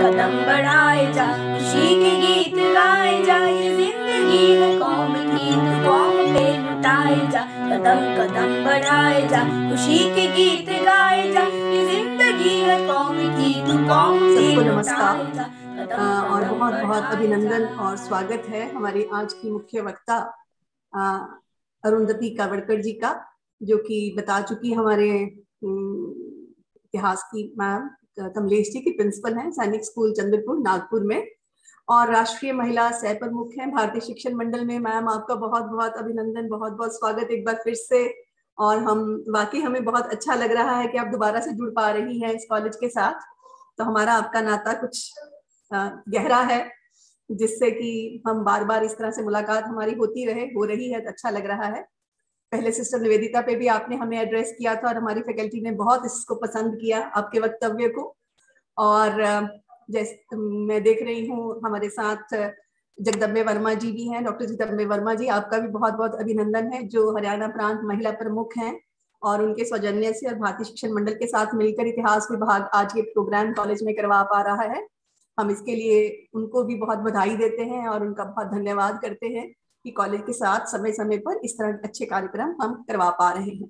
कदम बढ़ाए जा, खुशी के गीत गाए जा, ये जिंदगी है कौम की, तू कौम पे लुटाए जा। कदम कदम बढ़ाए जा, खुशी के गीत गाए जा, ये जिंदगी है कौम की, तू कौम पे लुटाए जा। और बहुत बहुत अभिनंदन और स्वागत है हमारी आज की मुख्य वक्ता अरुंधति कावड़कर जी का, जो कि बता चुकी हमारे इतिहास की मैम कमलेश जी की प्रिंसिपल हैं सैनिक स्कूल चंद्रपुर नागपुर में, और राष्ट्रीय महिला सह प्रमुख हैं भारतीय शिक्षण मंडल में। मैम आपका बहुत बहुत अभिनंदन, बहुत बहुत स्वागत एक बार फिर से। और हम वाकई हमें बहुत अच्छा लग रहा है कि आप दोबारा से जुड़ पा रही हैं इस कॉलेज के साथ। तो हमारा आपका नाता कुछ गहरा है, जिससे कि हम बार बार इस तरह से मुलाकात हमारी हो रही है तो अच्छा लग रहा है। पहले सिस्टर निवेदिता पे भी आपने हमें एड्रेस किया था और हमारी फैकल्टी ने बहुत इसको पसंद किया, आपके वक्तव्य को। और जैसे मैं देख रही हूँ हमारे साथ जगदम्बे वर्मा जी भी हैं, डॉक्टर जगदम्बे वर्मा जी, आपका भी बहुत बहुत अभिनंदन है, जो हरियाणा प्रांत महिला प्रमुख हैं। और उनके सौजन्य से और भारतीय शिक्षण मंडल के साथ मिलकर इतिहास विभाग आज ये प्रोग्राम कॉलेज में करवा पा रहा है। हम इसके लिए उनको भी बहुत बधाई देते हैं और उनका बहुत धन्यवाद करते हैं कि कॉलेज के साथ समय समय पर इस तरह अच्छे कार्यक्रम हम करवा पा रहे हैं।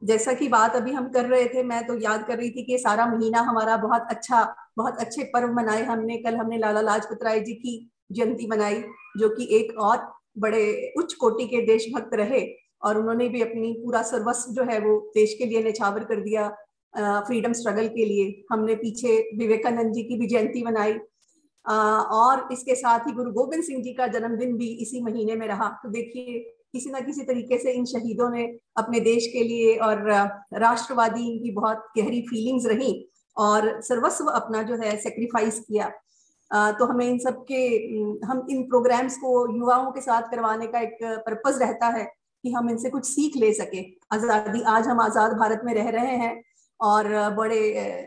जैसा कि बात अभी हम कर रहे थे, मैं तो याद कर रही थी कि सारा महीना हमारा बहुत अच्छे पर्व मनाए हमने। कल हमने लाला लाजपत राय जी की जयंती मनाई, जो कि एक और बड़े उच्च कोटि के देशभक्त रहे, और उन्होंने भी अपनी पूरा सर्वस्व जो है वो देश के लिए न्यौछावर कर दिया फ्रीडम स्ट्रगल के लिए। हमने पीछे विवेकानंद जी की भी जयंती मनाई, और इसके साथ ही गुरु गोविंद सिंह जी का जन्मदिन भी इसी महीने में रहा। तो देखिए, किसी ना किसी तरीके से इन शहीदों ने अपने देश के लिए और राष्ट्रवादी इनकी बहुत गहरी फीलिंग्स रही और सर्वस्व अपना जो है सेक्रीफाइस किया। तो हमें इन सब के हम इन प्रोग्राम्स को युवाओं के साथ करवाने का एक पर्पस रहता है कि हम इनसे कुछ सीख ले सके। आजादी, आज हम आजाद भारत में रह रहे हैं और बड़े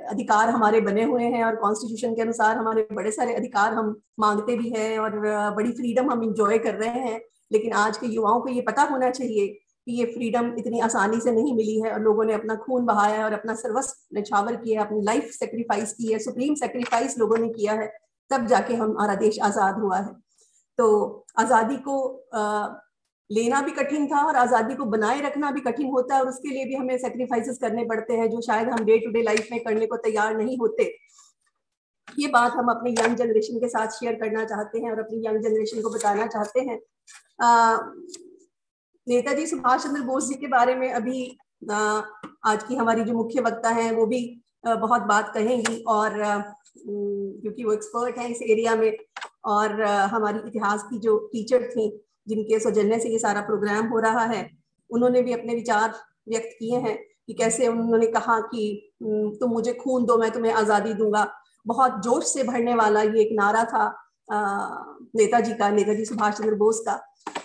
अधिकार हमारे बने हुए हैं, और कॉन्स्टिट्यूशन के अनुसार हमारे बड़े सारे अधिकार हम मांगते भी हैं और बड़ी फ्रीडम हम इंजॉय कर रहे हैं। लेकिन आज के युवाओं को ये पता होना चाहिए कि ये फ्रीडम इतनी आसानी से नहीं मिली है, और लोगों ने अपना खून बहाया है और अपना सर्वस्व न्यौछावर किया, अपनी लाइफ सेक्रीफाइस की है, सुप्रीम सेक्रीफाइस लोगों ने किया है, तब जाके हमारा देश आजाद हुआ है। तो आजादी को लेना भी कठिन था और आजादी को बनाए रखना भी कठिन होता है, और उसके लिए भी हमें सेक्रीफाइसेस करने पड़ते हैं जो शायद हम डे टू डे लाइफ में करने को तैयार नहीं होते। ये बात हम अपनी यंग जनरेशन के साथ शेयर करना चाहते हैं और अपनी यंग जनरेशन को बताना चाहते हैं। नेताजी सुभाष चंद्र बोस जी के बारे में अभी आज की हमारी जो मुख्य वक्ता हैं वो भी बहुत बात कहेंगी, और क्योंकि वो एक्सपर्ट हैं इस एरिया में, और हमारी इतिहास की जो टीचर थी जिनके सौजन्य से ये सारा प्रोग्राम हो रहा है, उन्होंने भी अपने विचार व्यक्त किए हैं कि कैसे उन्होंने कहा कि तुम मुझे खून दो, मैं तुम्हें आजादी दूंगा। बहुत जोश से भरने वाला ये एक नारा था नेताजी सुभाष चंद्र बोस का।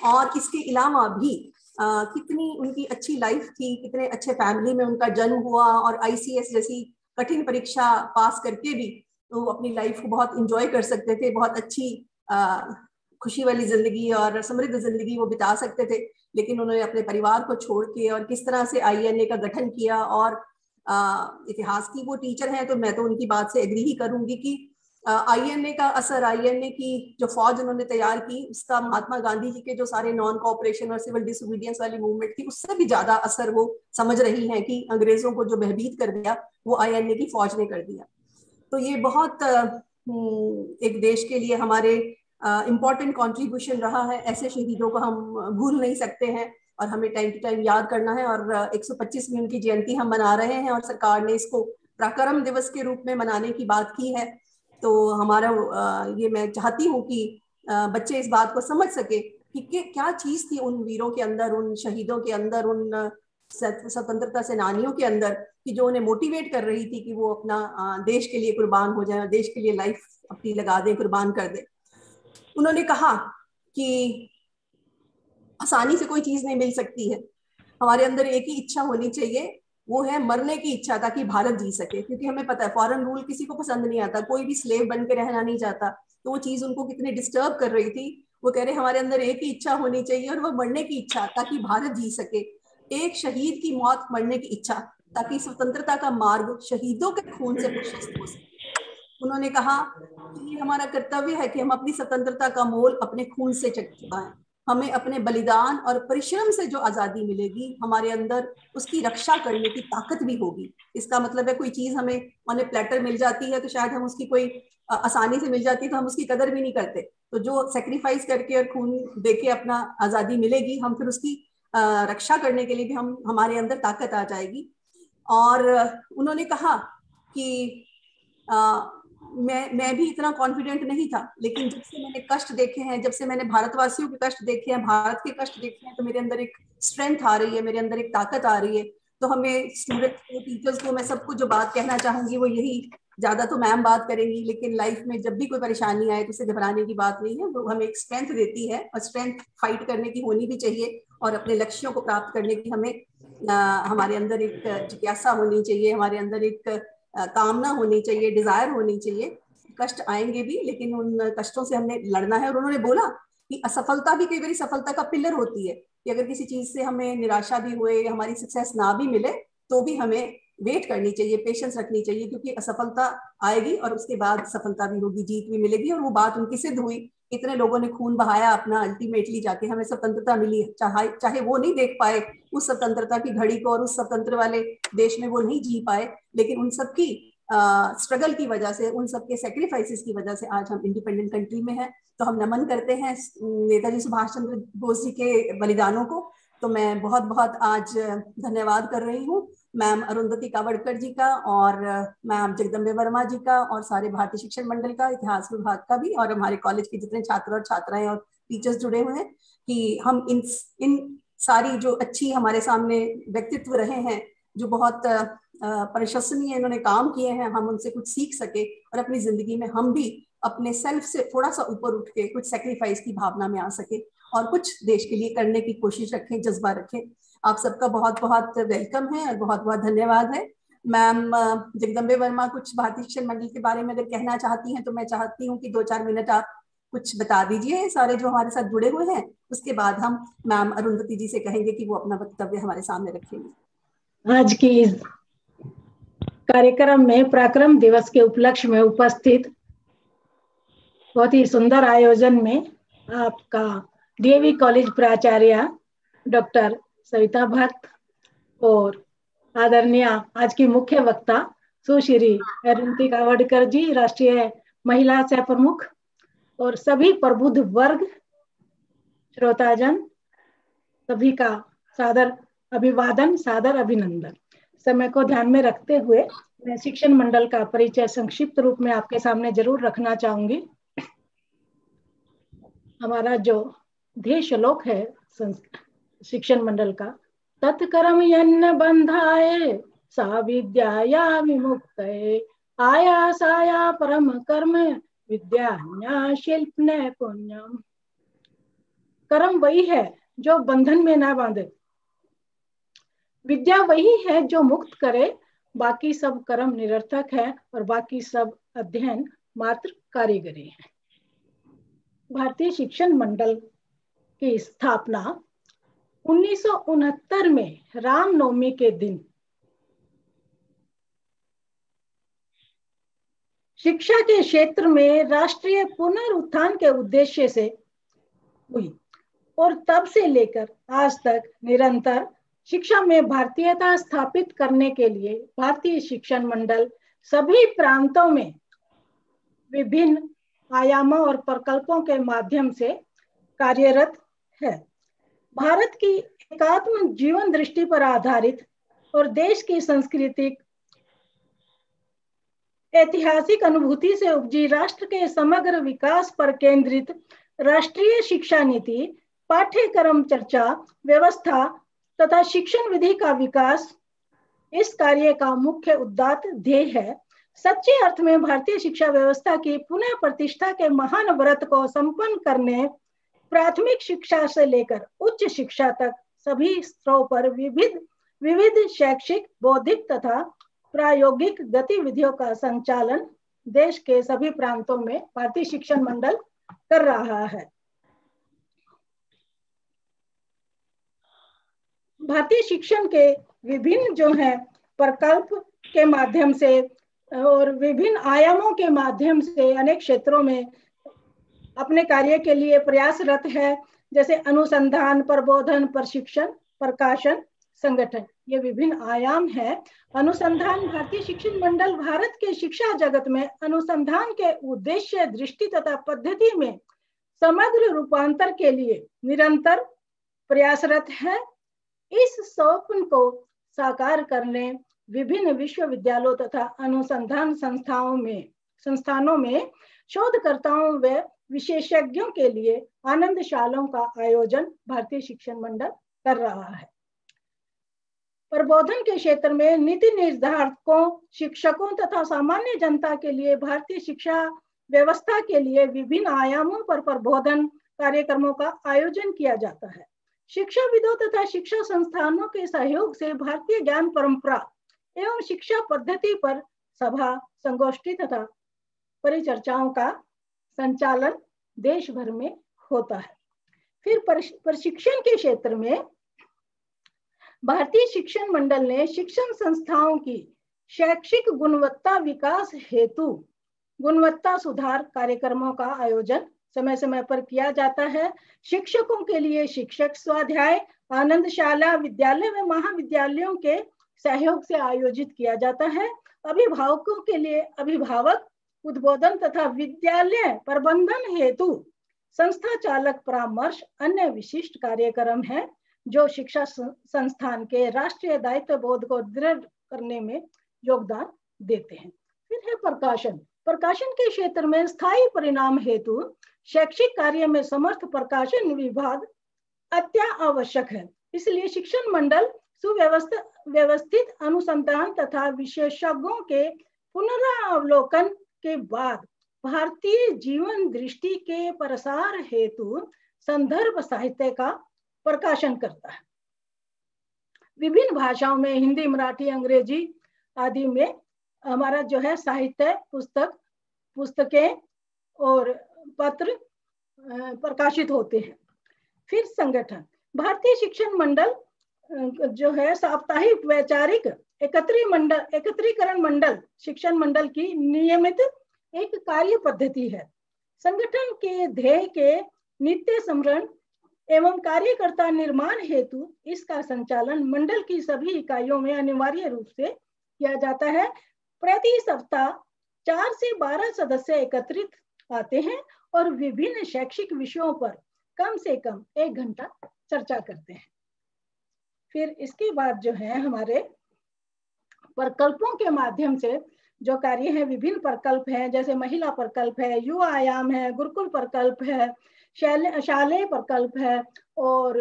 और इसके अलावा भी कितनी उनकी अच्छी लाइफ थी, कितने अच्छे फैमिली में उनका जन्म हुआ, और ICS जैसी कठिन परीक्षा पास करके भी वो अपनी लाइफ को बहुत इंजॉय कर सकते थे, बहुत अच्छी खुशी वाली जिंदगी और समृद्ध जिंदगी वो बिता सकते थे। लेकिन उन्होंने अपने परिवार को छोड़ के और किस तरह से INA का गठन किया, और इतिहास की वो टीचर हैं तो मैं तो उनकी बात से एग्री ही करूंगी कि INA का असर, INA की जो फौज उन्होंने तैयार की, उसका महात्मा गांधी जी के जो सारे नॉन कोऑपरेशन और सिविल डिसोबीडियंस वाली मूवमेंट थी, उससे भी ज्यादा असर वो समझ रही हैं कि अंग्रेजों को जो भयभीत कर दिया वो INA की फौज ने कर दिया। तो ये बहुत एक देश के लिए हमारे इम्पोर्टेंट कंट्रीब्यूशन रहा है। ऐसे शहीदों को हम भूल नहीं सकते हैं और हमें टाइम टू टाइम याद करना है। और 125वीं उनकी जयंती हम मना रहे हैं, और सरकार ने इसको पराक्रम दिवस के रूप में मनाने की बात की है। तो हमारा ये मैं चाहती हूँ कि बच्चे इस बात को समझ सके कि क्या चीज थी उन वीरों के अंदर, उन शहीदों के अंदर, उन स्वतंत्रता सेनानियों के अंदर, कि जो उन्हें मोटिवेट कर रही थी कि वो अपना देश के लिए कुर्बान हो जाए, देश के लिए लाइफ अपनी लगा दे, कुर्बान कर दे। उन्होंने कहा कि आसानी से कोई चीज नहीं मिल सकती है, हमारे अंदर एक ही इच्छा होनी चाहिए, वो है मरने की इच्छा, ताकि भारत जी सके। क्योंकि हमें पता है फॉरेन रूल किसी को पसंद नहीं आता, कोई भी स्लेव बन के रहना नहीं चाहता। तो वो चीज उनको कितनी डिस्टर्ब कर रही थी। वो कह रहे हमारे अंदर एक ही इच्छा होनी चाहिए, और वो मरने की इच्छा, ताकि भारत जी सके। एक शहीद की मौत मरने की इच्छा, ताकि स्वतंत्रता का मार्ग शहीदों के खून से प्रशस्त हो सके। उन्होंने कहा कि ये हमारा कर्तव्य है कि हम अपनी स्वतंत्रता का मोल अपने खून से चुकाएं। हमें अपने बलिदान और परिश्रम से जो आजादी मिलेगी, हमारे अंदर उसकी रक्षा करने की ताकत भी होगी। इसका मतलब है कोई चीज हमें ऑन ए प्लेटर मिल जाती है तो शायद हम उसकी कोई आसानी से मिल जाती है तो हम उसकी कदर भी नहीं करते। तो जो सेक्रीफाइस करके और खून देके अपना आजादी मिलेगी, हम फिर उसकी रक्षा करने के लिए भी हमारे अंदर ताकत आ जाएगी। और उन्होंने कहा कि मैं भी इतना कॉन्फिडेंट नहीं था, लेकिन जब से मैंने कष्ट देखे हैं, जब से मैंने भारतवासियों के कष्ट देखे हैं, भारत के कष्ट देखे हैं, तो मेरे अंदर एक स्ट्रेंथ आ रही है, मेरे अंदर एक ताकत आ रही है। तो हमें स्टूडेंट्स को, टीचर्स को मैं सबको जो बात कहना चाहूंगी वो यही, ज्यादा तो मैम बात करेंगी, लेकिन लाइफ में जब भी कोई परेशानी आए तो उसे घबराने की बात नहीं है, वो हमें एक स्ट्रेंथ देती है और स्ट्रेंथ फाइट करने की होनी भी चाहिए। और अपने लक्ष्यों को प्राप्त करने की हमें हमारे अंदर एक जिज्ञासा होनी चाहिए, हमारे अंदर एक कामना होनी चाहिए, डिजायर होनी चाहिए। कष्ट आएंगे भी, लेकिन उन कष्टों से हमने लड़ना है। और उन्होंने बोला कि असफलता भी कई बार सफलता का पिलर होती है, कि अगर किसी चीज से हमें निराशा भी हुए, हमारी सक्सेस ना भी मिले, तो भी हमें वेट करनी चाहिए, पेशेंस रखनी चाहिए, क्योंकि असफलता आएगी और उसके बाद सफलता भी होगी, जीत भी मिलेगी। और वो बात उनकी सिद्ध हुई। इतने लोगों ने खून बहाया अपना, अल्टीमेटली जाके हमें स्वतंत्रता मिली। चाहे वो नहीं देख पाए उस स्वतंत्रता की घड़ी को, और उस स्वतंत्र वाले देश में वो नहीं जी पाए, लेकिन उन सबकी स्ट्रगल की वजह से, उन सबके सेक्रीफाइसेस की वजह से आज हम इंडिपेंडेंट कंट्री में हैं। तो हम नमन करते हैं नेताजी सुभाष चंद्र बोस जी के बलिदानों को। तो मैं बहुत बहुत आज धन्यवाद कर रही हूँ मैम अरुंधति कावड़कर जी का, और मैम जगदम्बे वर्मा जी का, और सारे भारतीय शिक्षण मंडल का, इतिहास विभाग का भी, और हमारे कॉलेज के जितने छात्र और छात्राएं और टीचर्स जुड़े हुए हैं, कि हम इन सारी जो अच्छी हमारे सामने व्यक्तित्व रहे हैं, जो बहुत प्रशंसनीय इन्होंने काम किए हैं, हम उनसे कुछ सीख सके और अपनी जिंदगी में हम भी अपने सेल्फ से थोड़ा सा ऊपर उठ के कुछ सेक्रीफाइस की भावना में आ सके और कुछ देश के लिए करने की कोशिश रखें, जज्बा रखें। आप सबका बहुत बहुत वेलकम है और बहुत बहुत धन्यवाद है। मैम जगदम्बे वर्मा कुछ भारतीय शिक्षण मंडल के बारे में अगर कहना चाहती हैं, तो मैं चाहती हूँ कि 2-4 मिनट आप कुछ बता दीजिए, सारे जो हमारे साथ जुड़े हुए हैं। उसके बाद हम मैम अरुंधति जी से कहेंगे कि वो अपना वक्तव्य हमारे सामने रखेंगे। आज की इस कार्यक्रम में पराक्रम दिवस के उपलक्ष्य में उपस्थित बहुत ही सुंदर आयोजन में आपका डीएवी कॉलेज प्राचार्य डॉक्टर सविता भट्ट और आदरणीय आज की मुख्य वक्ता सुश्री अरुंधति कावड़कर जी, राष्ट्रीय महिला सह प्रमुख, और सभी प्रबुद्ध वर्ग, श्रोताजन, सभी का सादर अभिवादन, सादर अभिनंदन। समय को ध्यान में रखते हुए मैं शिक्षण मंडल का परिचय संक्षिप्त रूप में आपके सामने जरूर रखना चाहूंगी। हमारा जो ध्येय श्लोक है शिक्षण मंडल का, तत्कर्म यन्न बंधाए सा विद्याया विमुक्तये, आयासाया परम कर्म विद्या शिल्प नैपुण्यम। कर्म वही है जो बंधन में ना बांधे, विद्या वही है जो मुक्त करे, बाकी सब कर्म निरर्थक है और बाकी सब अध्ययन मात्र कारीगरी है। भारतीय शिक्षण मंडल की स्थापना 1969 में रामनवमी के दिन शिक्षा के क्षेत्र में राष्ट्रीय पुनरुत्थान के उद्देश्य से हुई और तब से लेकर आज तक निरंतर शिक्षा में भारतीयता स्थापित करने के लिए भारतीय शिक्षण मंडल सभी प्रांतों में विभिन्न आयामों और प्रकल्पों के माध्यम से कार्यरत है। भारत की एकात्म जीवन दृष्टि पर आधारित और देश की सांस्कृतिक ऐतिहासिक अनुभूति से उपजी राष्ट्र के समग्र विकास पर केंद्रित राष्ट्रीय शिक्षा नीति, पाठ्यक्रम चर्चा व्यवस्था तथा शिक्षण विधि का विकास इस कार्य का मुख्य उद्देश्य ध्येय है। सच्चे अर्थ में भारतीय शिक्षा व्यवस्था की पुनः प्रतिष्ठा के महान व्रत को संपन्न करने, प्राथमिक शिक्षा से लेकर उच्च शिक्षा तक सभी स्तरों पर विविध शैक्षिक, बौद्धिक तथा प्रायोगिक गतिविधियों का संचालन देश के सभी प्रांतों में भारतीय शिक्षण मंडल कर रहा है। भारतीय शिक्षण के विभिन्न जो है प्रकल्प के माध्यम से और विभिन्न आयामों के माध्यम से अनेक क्षेत्रों में अपने कार्य के लिए प्रयासरत है, जैसे अनुसंधान, प्रबोधन, प्रशिक्षण, प्रकाशन, संगठन। ये विभिन्न आयाम है। अनुसंधान, भारतीय शिक्षण मंडल भारत के शिक्षा जगत में अनुसंधान के उद्देश्य, दृष्टि तथा पद्धति में समग्र रूपांतर के लिए निरंतर प्रयासरत है। इस स्वप्न को साकार करने विभिन्न विश्वविद्यालयों तथा अनुसंधान संस्थानों में शोधकर्ताओं व विशेषज्ञों के लिए आनंदशालाओं का आयोजन भारतीय शिक्षण मंडल कर रहा है। प्रबोधन के क्षेत्र में नीति निर्धारकों, शिक्षकों तथा सामान्य जनता के लिए भारतीय शिक्षा व्यवस्था के लिए विभिन्न आयामों पर प्रबोधन कार्यक्रमों का आयोजन किया जाता है। शिक्षाविदों तथा शिक्षा संस्थानों के सहयोग से भारतीय ज्ञान परंपरा एवं शिक्षा पद्धति पर सभा, संगोष्ठी तथा परिचर्चाओं का संचालन देश भर में होता है। फिर प्रशिक्षण के क्षेत्र में भारतीय शिक्षण मंडल ने शिक्षण संस्थाओं की शैक्षिक गुणवत्ता विकास हेतु गुणवत्ता सुधार कार्यक्रमों का आयोजन समय समय पर किया जाता है। शिक्षकों के लिए शिक्षक स्वाध्याय, आनंदशाला विद्यालय व महाविद्यालयों के सहयोग से आयोजित किया जाता है। अभिभावकों के लिए अभिभावक उद्बोधन तथा विद्यालय प्रबंधन हेतु संस्था चालक परामर्श अन्य विशिष्ट कार्यक्रम है जो शिक्षा संस्थान के राष्ट्रीय दायित्व बोध को दृढ़ करने में योगदान देते हैं। फिर है प्रकाशन। प्रकाशन के क्षेत्र में स्थायी परिणाम हेतु शैक्षिक कार्य में समर्थ प्रकाशन विभाग अत्यावश्यक है। इसलिए शिक्षण मंडल सुव्यवस्थित अनुसंधान तथा विशेषज्ञों के पुनरावलोकन के बाद भारतीय जीवन दृष्टि के प्रसार हेतु संदर्भ साहित्य का प्रकाशन करता है। विभिन्न भाषाओं में हिंदी, मराठी, अंग्रेजी आदि में हमारा जो है साहित्य, पुस्तकें और पत्र प्रकाशित होते हैं। फिर संगठन। भारतीय शिक्षण मंडल जो है साप्ताहिक वैचारिक एकत्रीकरण मंडल शिक्षण मंडल की नियमित एक कार्य पद्धति है। संगठन के ध्येय के नित्य स्मरण एवं कार्यकर्ता निर्माण हेतु इसका संचालन मंडल की सभी इकाइयों में अनिवार्य रूप से किया जाता है। प्रति सप्ताह 4 से 12 सदस्य एकत्रित आते हैं और विभिन्न शैक्षिक विषयों पर कम से कम 1 घंटा चर्चा करते हैं। फिर इसके बाद जो है हमारे प्रकल्पों के माध्यम से जो कार्य है, विभिन्न प्रकल्प हैं, जैसे महिला प्रकल्प है, युवा आयाम है, गुरुकुल प्रकल्प है, शालेय प्रकल्प है और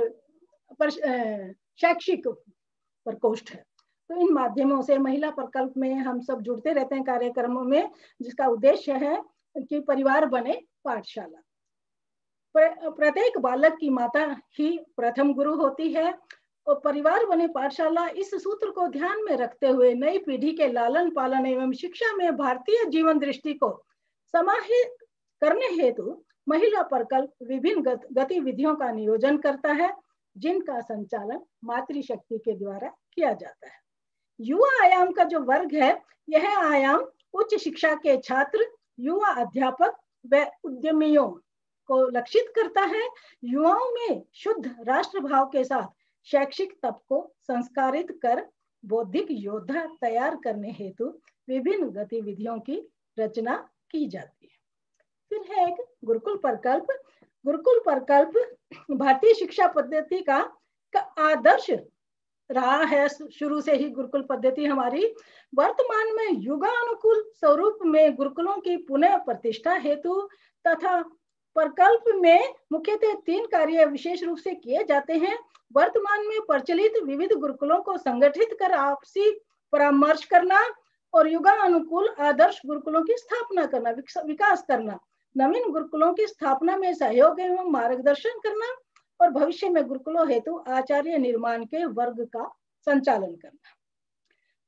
शैक्षिक प्रकोष्ठ है। तो इन माध्यमों से महिला प्रकल्प में हम सब जुड़ते रहते हैं कार्यक्रमों में, जिसका उद्देश्य है कि परिवार बने पाठशाला। प्रत्येक बालक की माता ही प्रथम गुरु होती है और परिवार बने पाठशाला इस सूत्र को ध्यान में रखते हुए नई पीढ़ी के लालन पालन एवं शिक्षा में भारतीय जीवन दृष्टि को समाहित करने हेतु महिला प्रकल्प विभिन्न गतिविधियों का नियोजन करता है, जिनका संचालन मातृशक्ति के द्वारा किया जाता है। युवा आयाम का जो वर्ग है, यह आयाम उच्च शिक्षा के छात्र, युवा अध्यापक व उद्यमियों को लक्षित करता है। युवाओं में शुद्ध राष्ट्र भाव के साथ शैक्षिक तप को संस्कारित कर बौद्धिक योद्धा तैयार करने हेतु विभिन्न गतिविधियों की रचना की जाती है। फिर है एक गुरुकुल प्रकल्प। गुरुकुल प्रकल्प भारतीय शिक्षा पद्धति का आदर्श रहा है। शुरू से ही गुरुकुल पद्धति हमारी वर्तमान में युगानुकूल स्वरूप में गुरुकुलों की पुनः प्रतिष्ठा हेतु तथा प्रकल्प में मुख्यतः 3 कार्य विशेष रूप से किए जाते हैं। वर्तमान में प्रचलित विविध गुरुकुलों को संगठित कर आपसी परामर्श करना और युगानुकूल आदर्श गुरुकुलों की स्थापना करना, विकास करना, नवीन गुरुकुलों की स्थापना में सहयोग एवं मार्गदर्शन करना और भविष्य में गुरुकुलों हेतु आचार्य निर्माण के वर्ग का संचालन करना।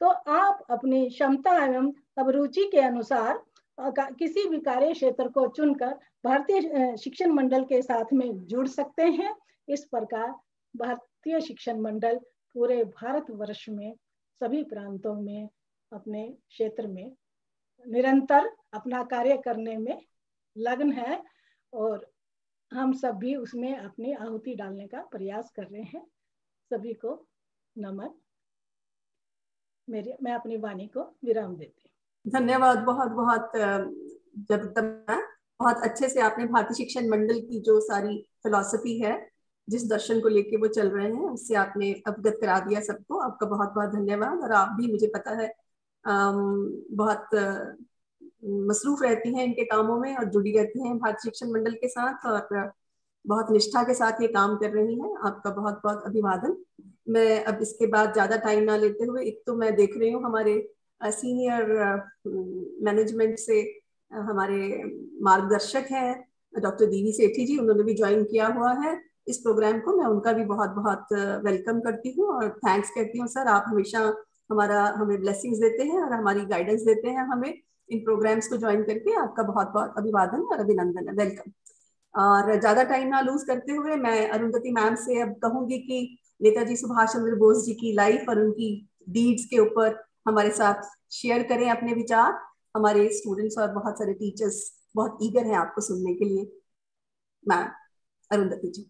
तो आप अपनी क्षमता एवं अभिरुचि के अनुसार किसी भी कार्य क्षेत्र को चुनकर भारतीय शिक्षण मंडल के साथ में जुड़ सकते हैं। इस प्रकार भारतीय शिक्षण मंडल पूरे भारतवर्ष में सभी प्रांतों में, अपने क्षेत्र में निरंतर अपना कार्य करने में लग्न है और हम सब भी उसमें अपनी आहुति डालने का प्रयास कर रहे हैं। सभी को नमन। मैं अपनी वाणी को विराम देती हूँ। धन्यवाद। बहुत बहुत जगदम्बा, बहुत अच्छे से आपने भारतीय शिक्षण मंडल की जो सारी फिलॉसफी है, जिस दर्शन को लेके वो चल रहे हैं, उससे आपने अवगत करा दिया सबको। आपका बहुत बहुत धन्यवाद। और आप भी, मुझे पता है, बहुत मसरूफ रहती हैं इनके कामों में और जुड़ी रहती हैं भारतीय शिक्षण मंडल के साथ और बहुत निष्ठा के साथ ये काम कर रही हैं। आपका बहुत बहुत अभिवादन। मैं अब इसके बाद ज्यादा टाइम ना लेते हुए, एक तो मैं देख रही हूँ हमारे सीनियर मैनेजमेंट से हमारे मार्गदर्शक हैं डॉक्टर दीवी सेठी जी, उन्होंने भी ज्वाइन किया हुआ है इस प्रोग्राम को। मैं उनका भी बहुत बहुत वेलकम करती हूँ और थैंक्स कहती हूँ। सर, आप हमेशा हमें ब्लेसिंग्स देते हैं और हमारी गाइडेंस देते हैं हमें इन प्रोग्राम्स को ज्वाइन करके। आपका बहुत बहुत अभिवादन और अभिनंदन है, वेलकम। और ज्यादा टाइम ना लूज करते हुए मैं अरुंधति मैम से अब कहूंगी कि नेताजी सुभाष चंद्र बोस जी की लाइफ और उनकी डीड्स के ऊपर हमारे साथ शेयर करें अपने विचार। हमारे स्टूडेंट्स और बहुत सारे टीचर्स बहुत ईगर हैं आपको सुनने के लिए। मैम अरुंधति जी।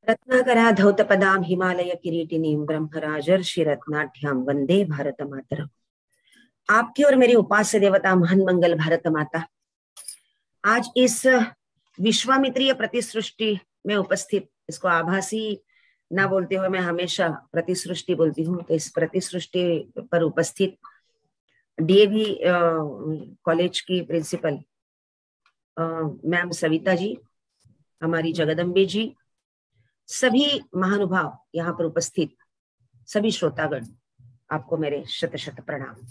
रत्नाकरा धौतपदां हिमालय किरीटिनीं ब्रह्मराजर्षि रत्नाढ्यां वंदे भारत मातरम। आपकी और मेरी उपास्य देवता महान मंगल भारत माता आज इस विश्वामित्रीय प्रतिसृष्टि में उपस्थित, इसको आभासी ना बोलते हुए मैं हमेशा प्रतिसृष्टि बोलती हूँ, तो इस प्रतिसृष्टि पर उपस्थित डीएवी कॉलेज की प्रिंसिपल मैम सविता जी, हमारी जगदम्बे जी, सभी महानुभाव यहाँ पर उपस्थित सभी श्रोतागण, आपको मेरे शत शत प्रणाम।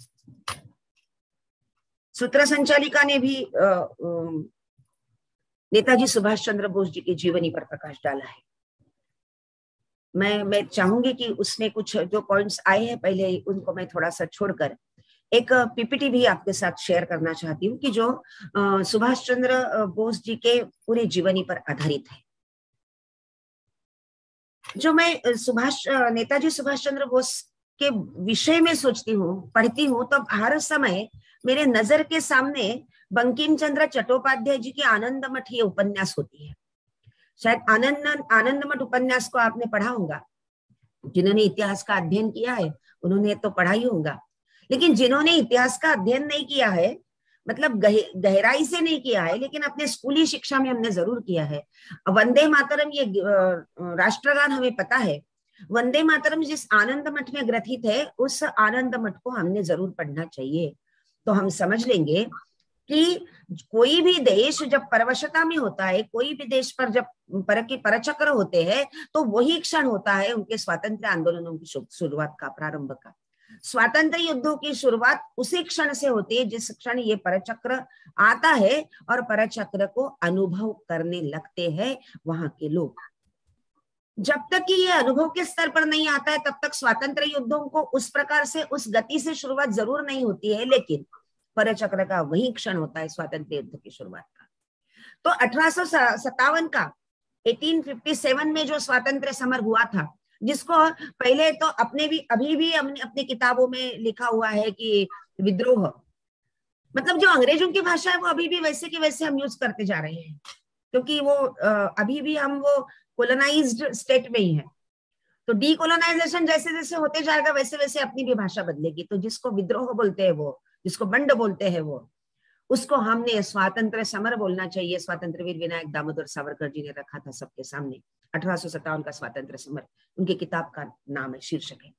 सूत्र संचालिका ने भी नेताजी सुभाष चंद्र बोस जी की जीवनी पर प्रकाश डाला है। मैं चाहूंगी कि उसमें कुछ जो पॉइंट्स आए हैं पहले उनको मैं थोड़ा सा छोड़कर एक पीपीटी भी आपके साथ शेयर करना चाहती हूँ कि जो सुभाष चंद्र बोस जी के पूरे जीवनी पर आधारित है। जो मैं नेताजी सुभाष चंद्र बोस के विषय में सोचती हूँ, पढ़ती हूँ, तो हर समय मेरे नजर के सामने बंकिम चंद्र चट्टोपाध्याय जी की आनंद मठ ये उपन्यास होती है। शायद आनंद मठ उपन्यास को आपने पढ़ा होगा। जिन्होंने इतिहास का अध्ययन किया है उन्होंने तो पढ़ा ही होगा, लेकिन जिन्होंने इतिहास का अध्ययन नहीं किया है, मतलब गहराई से नहीं किया है, लेकिन अपने स्कूली शिक्षा में हमने जरूर किया है। वंदे मातरम ये राष्ट्रगान हमें पता है। वंदे मातरम जिस आनंद मठ में ग्रथित है, उस आनंद मठ को हमने जरूर पढ़ना चाहिए। तो हम समझ लेंगे कि कोई भी देश जब परवशता में होता है, कोई भी देश पर जब परचक्र होते हैं, तो वही क्षण होता है उनके स्वातंत्र आंदोलनों की शुरुआत का, प्रारंभ का। स्वातंत्र युद्धों की शुरुआत उसी क्षण से होती है जिस क्षण ये परचक्र आता है और परचक्र को अनुभव करने लगते हैं वहां के लोग। जब तक कि ये अनुभव के स्तर पर नहीं आता है तब तक स्वातंत्र युद्धों को उस प्रकार से, उस गति से शुरुआत जरूर नहीं होती है, लेकिन परचक्र का वही क्षण होता है स्वातंत्र युद्ध की शुरुआत का। तो 1857 का 1857 में जो स्वातंत्र समर हुआ था, जिसको पहले तो अभी भी हमने अपनी किताबों में लिखा हुआ है कि विद्रोह, मतलब जो अंग्रेजों की भाषा है वो अभी भी वैसे की वैसे हम यूज करते जा रहे हैं, क्योंकि वो अभी भी हम वो कोलोनाइज्ड स्टेट में ही है। तो डीकोलोनाइजेशन जैसे जैसे होते जाएगा वैसे वैसे अपनी भी भाषा बदलेगी। तो जिसको विद्रोह बोलते हैं वो, जिसको बंड बोलते हैं वो, उसको हमने स्वातंत्र समर बोलना चाहिए। स्वातंत्र वीर विनायक दामोदर सावरकर जी ने रखा था सबके सामने 1857 का स्वातंत्र समर, उनकी किताब का नाम है, शीर्षक है।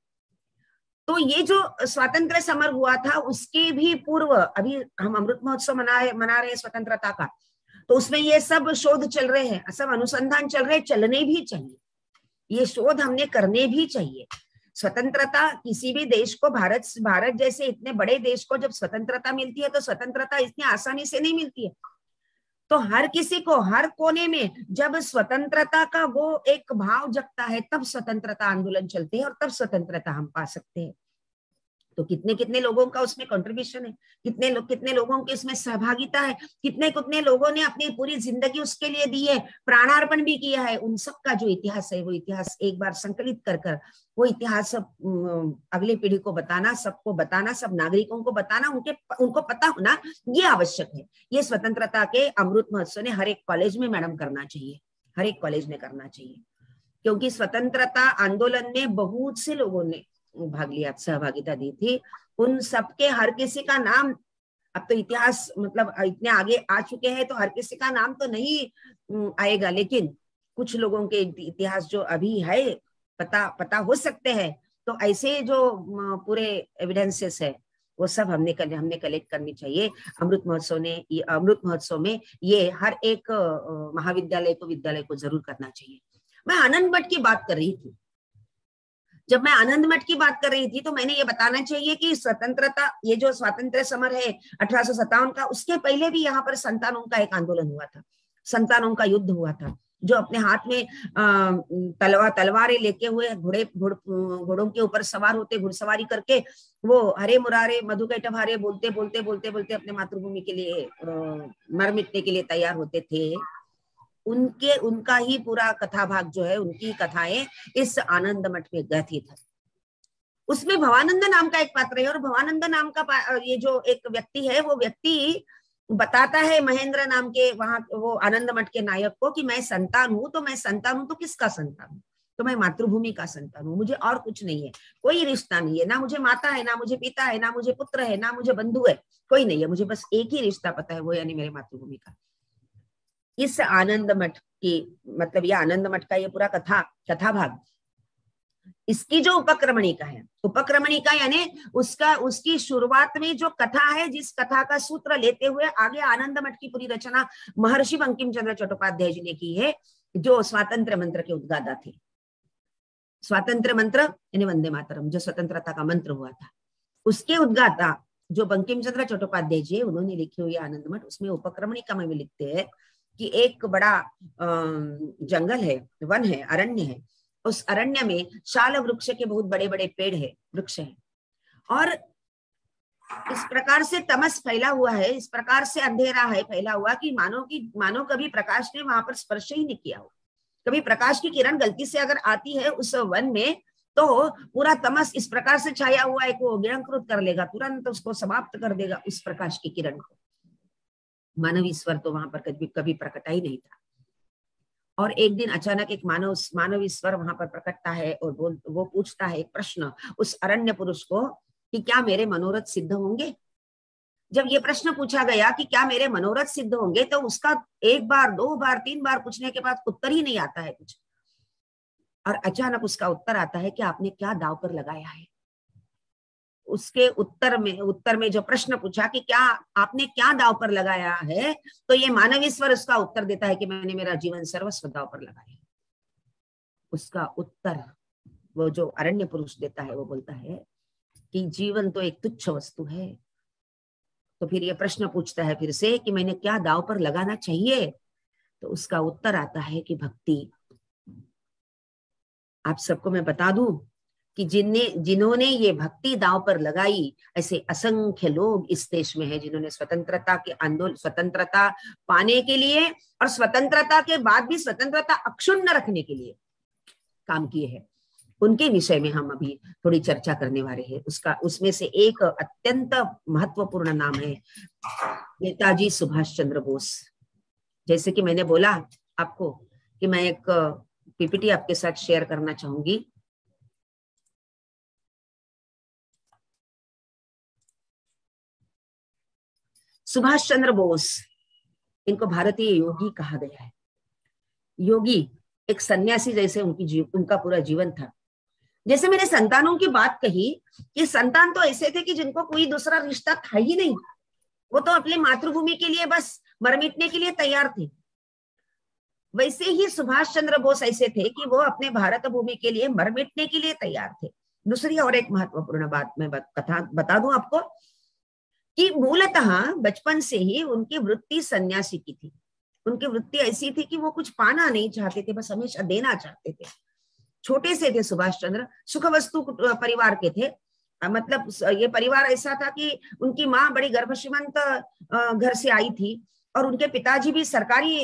तो ये जो स्वातंत्र समर हुआ था उसके भी पूर्व, अभी हम अमृत महोत्सव मना रहे हैं स्वतंत्रता का, तो उसमें ये सब शोध चल रहे हैं, सब अनुसंधान चल रहे, चलने भी चाहिए, ये शोध हमने करने भी चाहिए। स्वतंत्रता किसी भी देश को, भारत जैसे इतने बड़े देश को जब स्वतंत्रता मिलती है तो स्वतंत्रता इतनी आसानी से नहीं मिलती है। तो हर किसी को हर कोने में जब स्वतंत्रता का वो एक भाव जगता है तब स्वतंत्रता आंदोलन चलते हैं और तब स्वतंत्रता हम पा सकते हैं। तो कितने कितने लोगों का उसमें कंट्रीब्यूशन है, कितने लोगों की इसमें सहभागिता है, कितने कितने लोगों ने अपनी पूरी जिंदगी उसके लिए दी है, प्राणार्पण भी किया है। उन सब का जो इतिहास है वो इतिहास एक बार संकलित कर कर वो इतिहास अगली पीढ़ी को बताना, सबको बताना, सब नागरिकों को बताना, उनको पता होना ये आवश्यक है। ये स्वतंत्रता के अमृत महोत्सव ने हर एक कॉलेज में मैडम करना चाहिए, हर एक कॉलेज में करना चाहिए, क्योंकि स्वतंत्रता आंदोलन में बहुत से लोगों ने भाग लिया, सहभागिता दी थी। उन सबके हर किसी का नाम, अब तो इतिहास मतलब इतने आगे आ चुके हैं तो हर किसी का नाम तो नहीं आएगा, लेकिन कुछ लोगों के इतिहास जो अभी है पता हो सकते हैं। तो ऐसे जो पूरे एविडेंसेस है वो सब हमने कलेक्ट करनी चाहिए। अमृत महोत्सव में ये हर एक महाविद्यालय को, विद्यालय को जरूर करना चाहिए। मैं आनंद मठ की बात कर रही थी, जब मैं आनंद मठ की बात कर रही थी तो मैंने ये बताना चाहिए कि स्वतंत्रता, ये जो स्वातंत्र्य समर है 1857 का, उसके पहले भी यहाँ पर संतानों का एक आंदोलन हुआ था, संतानों का युद्ध हुआ था। जो अपने हाथ में तलवारें लेके हुए घोड़ों के ऊपर सवार होते, घुड़सवारी करके वो हरे मुरारे मधु कैटभारे बोलते बोलते अपने मातृभूमि के लिए मर मिटने के लिए तैयार होते थे। उनका ही पूरा कथा भाग जो है, उनकी कथाएं इस आनंद मठ में ग्रथित है। उसमें भवानंद नाम का एक पात्र है, और भवानंद नाम का ये जो एक व्यक्ति है, वो व्यक्ति बताता है महेंद्र नाम के वहां वो आनंद मठ के नायक को कि मैं संतान हूं, तो मैं संतान हूं तो किसका संतान हूं, तो मैं मातृभूमि का संतान हूं, मुझे और कुछ नहीं है, कोई रिश्ता नहीं है, ना मुझे माता है, ना मुझे पिता है, ना मुझे पुत्र है, ना मुझे बंधु है, कोई नहीं है, मुझे बस एक ही रिश्ता पता है, वो यानी मेरे मातृभूमि का। इस आनंद मठ की मतलब ये आनंद मठ का ये पूरा कथा भाग, इसकी जो उपक्रमणिका है, उपक्रमणिका यानी उसकी शुरुआत में जो कथा है, जिस कथा का सूत्र लेते हुए आगे आनंद मठ की पूरी रचना महर्षि बंकिम चंद्र चट्टोपाध्याय जी ने की है, जो स्वातंत्र्य मंत्र के उद्गाता थे। स्वातंत्र्य मंत्र यानी वंदे मातरम, जो स्वतंत्रता का मंत्र हुआ था, उसके उद्गाता जो बंकिम चंद्र चट्टोपाध्याय जी, उन्होंने लिखी हुई आनंद मठ, उसमें उपक्रमणिका में भी लिखते हैं कि एक बड़ा जंगल है, वन है, अरण्य है, उस अरण्य में शाल वृक्ष के बहुत बड़े बड़े पेड़ है, वृक्ष है, और इस प्रकार से तमस फैला हुआ है, इस प्रकार से अंधेरा है फैला हुआ कि मानो कभी प्रकाश ने वहां पर स्पर्श ही नहीं किया हो। कभी प्रकाश की किरण गलती से अगर आती है उस वन में तो पूरा तमस इस प्रकार से छाया हुआ है कि वो गिरंकृत कर लेगा, तुरंत उसको समाप्त कर देगा उस प्रकाश की किरण को। मानवीय स्वर तो वहां पर कभी प्रकटा ही नहीं था, और एक दिन अचानक एक मानवीय स्वर वहां पर प्रकटता है और वो पूछता है एक प्रश्न उस अरण्य पुरुष को कि क्या मेरे मनोरथ सिद्ध होंगे। जब ये प्रश्न पूछा गया कि क्या मेरे मनोरथ सिद्ध होंगे, तो उसका एक बार, दो बार, तीन बार पूछने के बाद उत्तर ही नहीं आता है कुछ, और अचानक उसका उत्तर आता है कि आपने क्या दांव पर लगाया है। उसके उत्तर में जो प्रश्न पूछा कि क्या आपने क्या दांव पर लगाया है, तो ये मानव ईश्वर उसका उत्तर देता है कि मैंने मेरा जीवन सर्वस्व दांव पर लगाया। उसका उत्तर वो जो अरण्य पुरुष देता है, वो बोलता है कि जीवन तो एक तुच्छ वस्तु है। तो फिर ये प्रश्न पूछता है फिर से कि मैंने क्या दांव पर लगाना चाहिए, तो उसका उत्तर आता है कि भक्ति। आप सबको मैं बता दूं कि जिन्होंने ये भक्ति दांव पर लगाई, ऐसे असंख्य लोग इस देश में हैं जिन्होंने स्वतंत्रता के आंदोलन, स्वतंत्रता पाने के लिए और स्वतंत्रता के बाद भी स्वतंत्रता अक्षुण्ण रखने के लिए काम किए हैं। उनके विषय में हम अभी थोड़ी चर्चा करने वाले हैं। उसमें से एक अत्यंत महत्वपूर्ण नाम है नेताजी सुभाष चंद्र बोस। जैसे कि मैंने बोला आपको कि मैं एक पीपीटी आपके साथ शेयर करना चाहूंगी। सुभाष चंद्र बोस, इनको भारतीय योगी कहा गया है। योगी एक सन्यासी जैसे उनका पूरा जीवन था। जैसे मैंने संतानों की बात कही कि संतान तो ऐसे थे कि जिनको कोई दूसरा रिश्ता था ही नहीं, वो तो अपनी मातृभूमि के लिए बस मर मिटने के लिए तैयार थे। वैसे ही सुभाष चंद्र बोस ऐसे थे कि वो अपने भारत भूमि के लिए मर मिटने के लिए तैयार थे। दूसरी और एक महत्वपूर्ण बात मैं बता दूं आपको कि मूलतः बचपन से ही उनकी वृत्ति सन्यासी की थी। उनकी वृत्ति ऐसी थी कि वो कुछ पाना नहीं चाहते थे, बस हमेशा देना चाहते थे। छोटे से थे सुभाष चंद्र, सुख वस्तु परिवार के थे, मतलब ये परिवार ऐसा था कि उनकी माँ बड़ी गर्भश्रीमंत घर से आई थी और उनके पिताजी भी सरकारी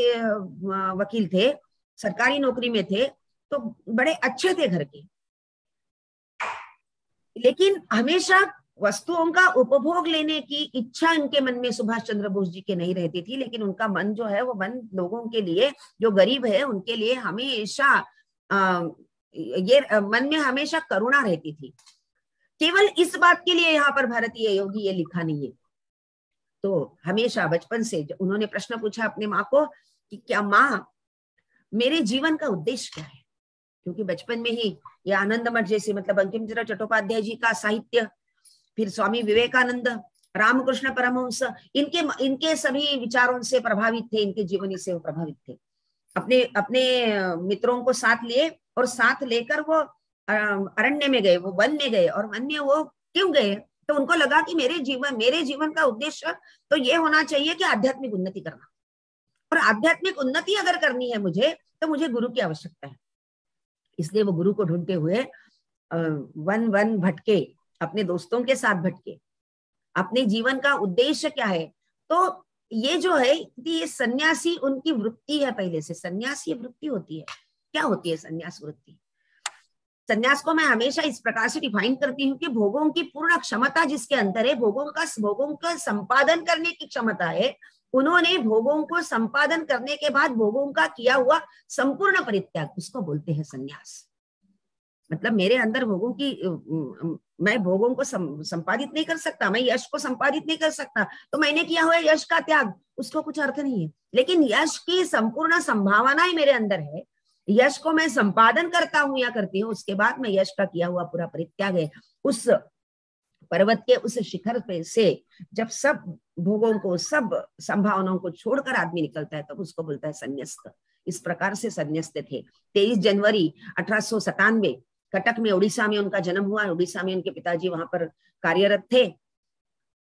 वकील थे, सरकारी नौकरी में थे, तो बड़े अच्छे थे घर के। लेकिन हमेशा वस्तुओं का उपभोग लेने की इच्छा इनके मन में सुभाष चंद्र बोस जी के नहीं रहती थी, लेकिन उनका मन जो है वो मन लोगों के लिए, जो गरीब है उनके लिए हमेशा ये मन में हमेशा करुणा रहती थी। केवल इस बात के लिए यहाँ पर भारतीय योगी ये लिखा नहीं है। तो हमेशा बचपन से उन्होंने प्रश्न पूछा अपने माँ को कि क्या माँ, मेरे जीवन का उद्देश्य क्या है? क्योंकि बचपन में ही ये आनंद मठ जैसे, मतलब बंकिम चंद्र चट्टोपाध्याय जी का साहित्य, फिर स्वामी विवेकानंद, रामकृष्ण परमहंस, इनके सभी विचारों से प्रभावित थे, इनके जीवनी से वो प्रभावित थे। अपने मित्रों को साथ लिए और साथ लेकर वो अरण्य में गए, वो वन में गए। और वन में वो क्यों गए? तो उनको लगा कि मेरे जीवन का उद्देश्य तो ये होना चाहिए कि आध्यात्मिक उन्नति करना, और आध्यात्मिक उन्नति अगर करनी है मुझे, तो मुझे गुरु की आवश्यकता है। इसलिए वो गुरु को ढूंढते हुए वन भटके, अपने दोस्तों के साथ भटके। अपने जीवन का उद्देश्य क्या है? तो ये जो है ये सन्यासी उनकी वृत्ति है, पहले से सन्यासी वृत्ति होती है। क्या होती है सन्यास वृत्ति? सन्यास को मैं हमेशा इस प्रकार से डिफाइन करती हूँ कि भोगों की पूर्ण क्षमता जिसके अंदर है, भोगों का संपादन करने की क्षमता है, उन्होंने भोगों को संपादन करने के बाद भोगों का किया हुआ संपूर्ण परित्याग, उसको बोलते हैं सन्यास। मतलब मेरे अंदर भोगों की, मैं भोगों को संपादित नहीं कर सकता, मैं यश को संपादित नहीं कर सकता, तो मैंने किया हुआ यश का त्याग, उसको कुछ अर्थ नहीं है। लेकिन यश की संपूर्ण संभावनाएं मेरे अंदर है, यश को मैं संपादन करता हूं या करती हूँ, उसके बाद मैं यश का किया हुआ पूरा परित्याग है। उस पर्वत के उस शिखर पे से जब सब भोगों को, सब संभावनाओं को छोड़कर आदमी निकलता है, तब उसको बोलता है संन्यस्त। इस प्रकार से संन्यस्त थे। 23 जनवरी 1897 कटक में, उड़ीसा में उनका जन्म हुआ। उड़ीसा में उनके पिताजी वहां पर कार्यरत थे।